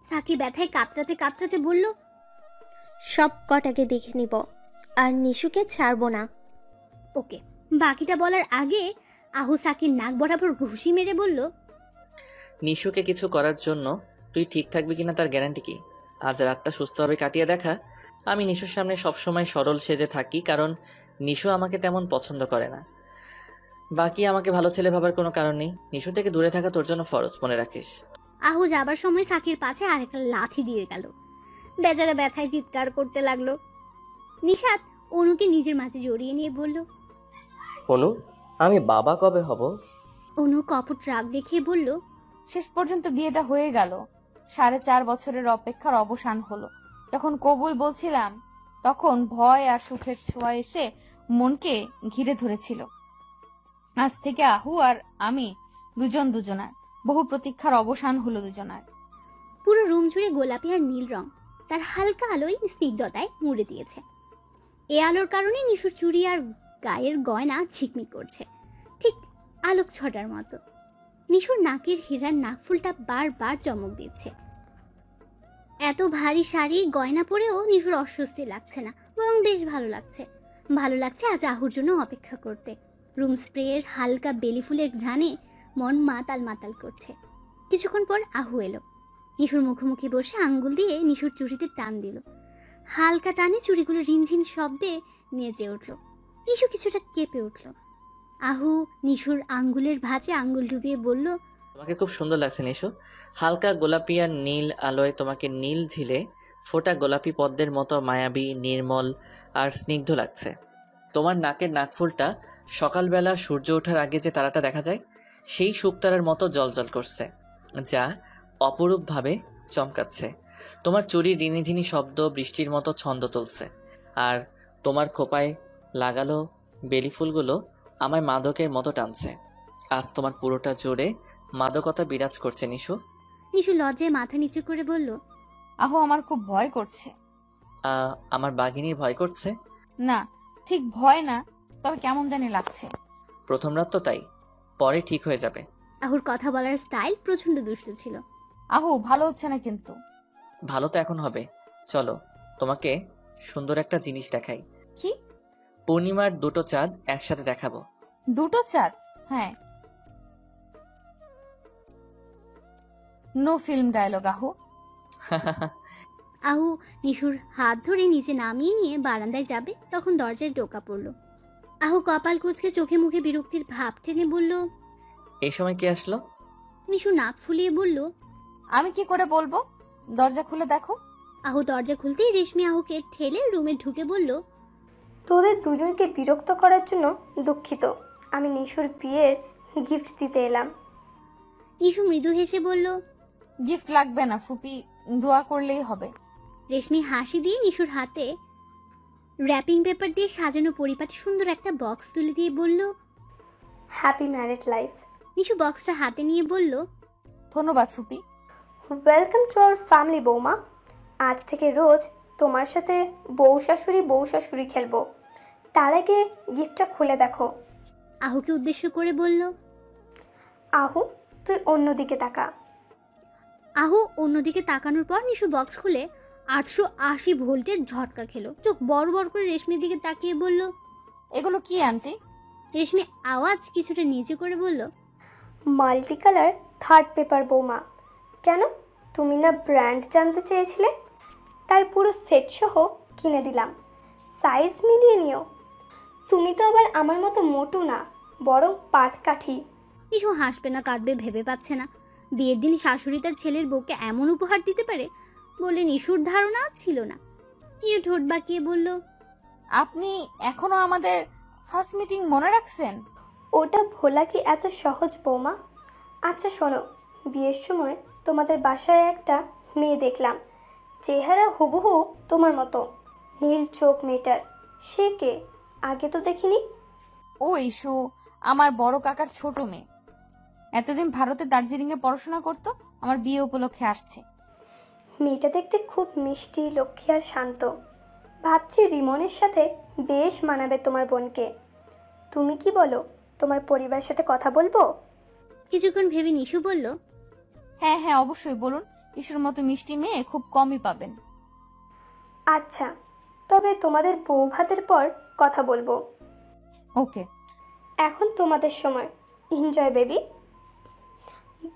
সাকি ব্যথায় কাতরাতে কাতরাতে বলল। সব কটাকে দেখে নিব, আর নিশুকে ছাড়বো না। ওকে। বাকিটা বলার আগে আহু সাকির নাক বরাবর ঘুষি মেরে বলল। নিশুকে কিছু করার জন্য তুই ঠিক থাকবি কিনা তার গ্যারান্টি কি? আজ রাতটা সুস্থভাবে কাটিয়ে দেখা। আমি নিশুর সামনে সবসময় সরল সেজে থাকি, কারণ নিশু আমাকে তেমন পছন্দ করে না। বাকি আমাকে ভালো ছেলে ভাবার কোনো কারণ নেই। নিশু থেকে দূরে থাকা তোর জন্য ফরজ, মনে রাখিস। আহু যাবার সময় সাকির পাছে আরেকটা লাথি দিয়ে গেল। বেচারা ব্যথায় চিৎকার করতে লাগলো। নিশাত অনুকে নিজের মাঝে জড়িয়ে নিয়ে বলল। অনু, আমি বাবা কবে হব? অনু কপট রাগ দেখিয়ে বলল। শেষ পর্যন্ত বিয়েটা হয়ে গেল। 4.5 বছরের অপেক্ষার অবসান হলো। যখন কবুল বলছিলাম তখন ভয় আর সুখের ছোঁয়া এসে মনকে ঘিরে ধরেছিল। আজ থেকে আহু আর আমি দুজনার বহু প্রতীক্ষার অবসান হলো দুজনার। পুরো রুম জুড়ে গোলাপি আর নীল রং তার হালকা আলোয় স্নিগ্ধতায় মুড়ে দিয়েছে। এ আলোর কারণে নিশুর চুড়ি আর গায়ের গয়না ঝিকমিক করছে, ঠিক আলোক ছটার মতো। নিশুর নাকের হীরার নাকফুলটা বারবার চমক দিচ্ছে। এত ভারী শাড়ি গয়না পরেও নিশুর অস্বস্তি লাগছে না, বরং বেশ ভালো লাগছে। ভালো লাগছে আজ আহুর জন্য অপেক্ষা করতে। রুম স্প্রের হালকা বেলি ফুলের ঘ্রাণে মন মাতাল মাতাল করছে। কিছুক্ষণ পর আহু এলো। নিশুর মুখোমুখি বসে আঙ্গুল দিয়ে নিশুর চুড়িতে টান দিল। হালকা টানে চুড়িগুলো রিনঝিন শব্দে নেচে উঠল। নিশু কিছুটা কেঁপে উঠল। আহু নিশুর আঙ্গুলের ভাঁজে আঙ্গুল ডুবিয়ে বলল। তোমাকে খুব সুন্দর লাগছে নিশু। হালকা গোলাপি আর নীল আলোয় তোমাকে নীল ঝিলে ফোটা গোলাপি পদ্মের মতো মায়াবী, নির্মল আর স্নিগ্ধ লাগছে। তোমার নাকের নাকফুলটা সকালবেলা সূর্য ওঠার আগে যে তারাটা দেখা যায়, সেই শুকতারার মতো জলজল করছে, যা অপরূপভাবে চমকাচ্ছে। তোমার চুরির রিনিঝিনি শব্দ বৃষ্টির মতো ছন্দ তুলছে, আর তোমার খোপায় লাগালো বেলি ফুলগুলো আমায় মাদকের মতো টানছে। আজ তোমার পুরোটা জোরে মাদকতা বিরাজ করছে নিশু। নিশু লজ্জায় মাথা নিচু করে বলল। আহু, আমার খুব ভয় করছে। আমার বাঘিনীর ভয় করছে? না, ঠিক ভয় না, তবে কেমন জানি লাগছে। প্রথম রাত তো তাই, পরে ঠিক হয়ে যাবে। আহুর কথা বলার স্টাইল প্রচন্ড দুষ্ট ছিল। আহু, ভালো হচ্ছে না কিন্তু। ভালো তো এখন হবে। চলো তোমাকে সুন্দর একটা জিনিস দেখাই। কি? পূর্ণিমার দুটো চাঁদ একসাথে দেখাবো। দুটো চাঁদ? হ্যাঁ। নো ফিল্ম ডায়লগ আহু। আহু নিশুর হাত ধরে নিচে নামিয়ে নিয়ে বারান্দায় যাবে, তখন দরজায় টোকা পড়ল। আহু কপাল কুঁচকে চোখে মুখে বিরক্তির ভাব টেনে বলল। এই সময় কে আসলো? নিশু নাক ফুলিয়ে বলল। আমি কি করে বলবো? দরজা খুলে দেখো। আহু দরজা খুলতেই রেশমি আহুকে ঠেলে রুমে ঢুকে বলল। তোদের দুজনকে বিরক্ত করার জন্য দুঃখিত। আমি নিশুর বিয়ের গিফট দিতে এলাম। নিশু মৃদু হেসে বলল। গিফট লাগবে না ফুপি, দোয়া করলেই হবে। রেশমি হাসি দিয়ে নিশুর হাতে র্যাপিং পেপার দিয়ে সাজানো পরিপাটি সুন্দর একটা বক্স তুলে দিয়ে বলল, হ্যাপি ম্যারিড লাইফ। নিশু বক্সটা হাতে নিয়ে বলল, ধন্যবাদ ফুপি। ওয়েলকাম টু আওয়ার ফ্যামিলি বৌমা। আজ থেকে রোজ তোমার সাথে বউ শাশুড়ি খেলবো। তার আগে গিফটটা খুলে দেখো। আহুকে উদ্দেশ্য করে বলল। আহু, তুই অন্যদিকে তাকা। আহু অন্যদিকে তাকানোর পর নিশু বক্স খুলে 880 ভোল্টের ঝটকা খেলো। চোখ বড় বড় করে রেশমির দিকে তাকিয়ে বলল, এগুলো কি আন্টি? রেশমি আওয়াজ কিছুটা নিচু করে বলল, মাল্টি কালার থার্ড পেপার বৌমা। কেন, তুমি না ব্র্যান্ড জানতে চেয়েছিলে? তাই পুরো সেট সহ কিনে দিলাম। সাইজ মিলিয়ে নিও। তুমি তো আবার আমার মতো মোটু না, বরং পাটকাঠি। নিশু হাসবে না কাঁদবে ভেবে পাচ্ছে না। বিয়ের দিন শাশুড়ি তার ছেলের বউকে এমন উপহার দিতে পারে বলে নিশুর ধারণা ছিল না। নিশু ঠোঁট বাঁকিয়ে বলল, আপনি এখনো আমাদের ফার্স্ট মিটিং মনে রাখছেন? ওটা ভোলা কি এত সহজ বৌমা? আচ্ছা শোনো, বিয়ের সময় তোমাদের বাসায় একটা মেয়ে দেখলাম, চেহারা হুবহু তোমার মতো, নীল চোখ মেটার। সে কে? আগে তো দেখিনি। ও ইস্যু আমার বড় কাকার ছোট মেয়ে। এতদিন ভারতে দার্জিলিংয়ে পড়াশোনা করতো, আমার বিয়ে উপলক্ষে আসছে। মেয়েটা দেখতে খুব মিষ্টি, লক্ষ্মী আর শান্ত। ভাবছি রিমনের সাথে বেশ মানাবে তোমার বোনকে। তুমি কি বলো, তোমার পরিবারের সাথে কথা বলবো? কিছুক্ষণ ভেবে নিশু বলল, হ্যাঁ হ্যাঁ অবশ্যই বলুন, ইস্যুর মতো মিষ্টি মেয়ে খুব কমই পাবেন। আচ্ছা, তবে তোমাদের বউ ভাতের পর কথা বলবো। ওকে। এখন তোমাদের সময়। Enjoy baby.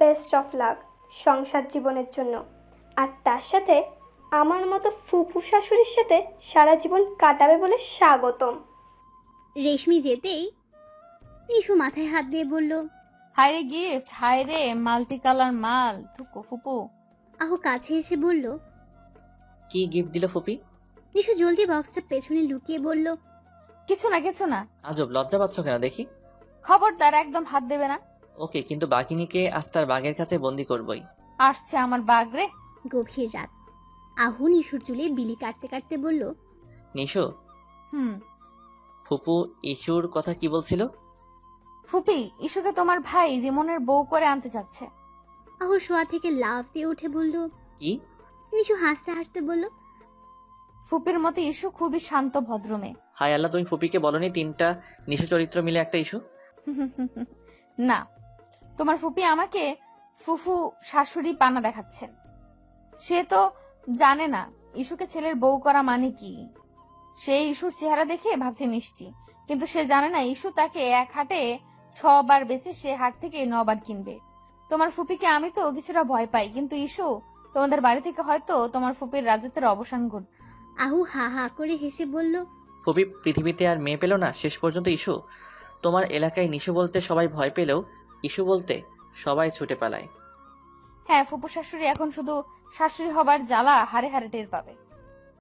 Best of luck সংসার জীবনের জন্য। আর তার সাথে আমার মতো ফুপু শাশুড়ির সাথে সারা জীবন কাটাবে বলে স্বাগতম। রেশমি যেতেই নিশু মাথায় হাত দিয়ে বলল, হায়রে গিফট, হায়রে মাল্টি কালার মাল, থুকু ফুপু। আহু কাছে এসে বলল, কি গিফট দিল ফুপি? নিশু জলদি বক্সটা পেছনে লুকিয়ে বলল, কিছু না কিছু না। আজব, লজ্জা পাচ্ছ কেন দেখি? খবরদার একদম হাত দেবে না। ওকে, কিন্তু বাঘিনীকে আজ তার বাঘের কাছে বন্দি করবই। আসছে আমার বাঘ রে। গভীর রাত। আহু নিশুর চুলে বিলি কাটতে কাটতে বলল, নিশু, ফুপু ইস্যুর কথা কি বলছিল? ফুপি ইস্যুকে তোমার ভাই রিমনের বউ করে আনতে চাচ্ছে। আহু শোয়া থেকে লাফ দিয়ে উঠে বলল, কি? নিশু হাসতে হাসতে বলল, ফুপির মতে ইস্যু খুবই শান্ত ভদ্র মেয়ে। হায় আল্লাহ, তুমি ফুপিকে বলনি 3টা নিশু চরিত্র মিলে একটা ইস্যু? না, তোমার ফুপি আমাকে ফুফু শাশুড়ি পানা দেখাচ্ছেন। সে তো জানে না ইস্যুকে ছেলের বউ করা মানে কি। সে ইস্যুর চেহারা দেখে ভাবছে মিষ্টি, কিন্তু সে জানে না ইস্যু তাকে এক হাটে 6 বার বেচে সে হাট থেকে 9 বার কিনবে। তোমার ফুপিকে আমি তো কিছুটা ভয় পাই, কিন্তু ইস্যু তোমাদের বাড়ি থেকে হয়তো তোমার ফুপির রাজত্বের অবসান ঘটবে। আহু হা হা করে হেসে বলল, ফুপি পৃথিবীতে আর মেয়ে পেল না শেষ পর্যন্ত ইস্যু? তোমার এলাকায় নিশু বলতে সবাই ভয় পেলেও ইস্যু বলতে সবাই ছুটে পালায়। হ্যাঁ, ফুপু শাশুড়ি এখন শুধু শাশুড়ি হবার জ্বালা হারে হারে টের পাবে।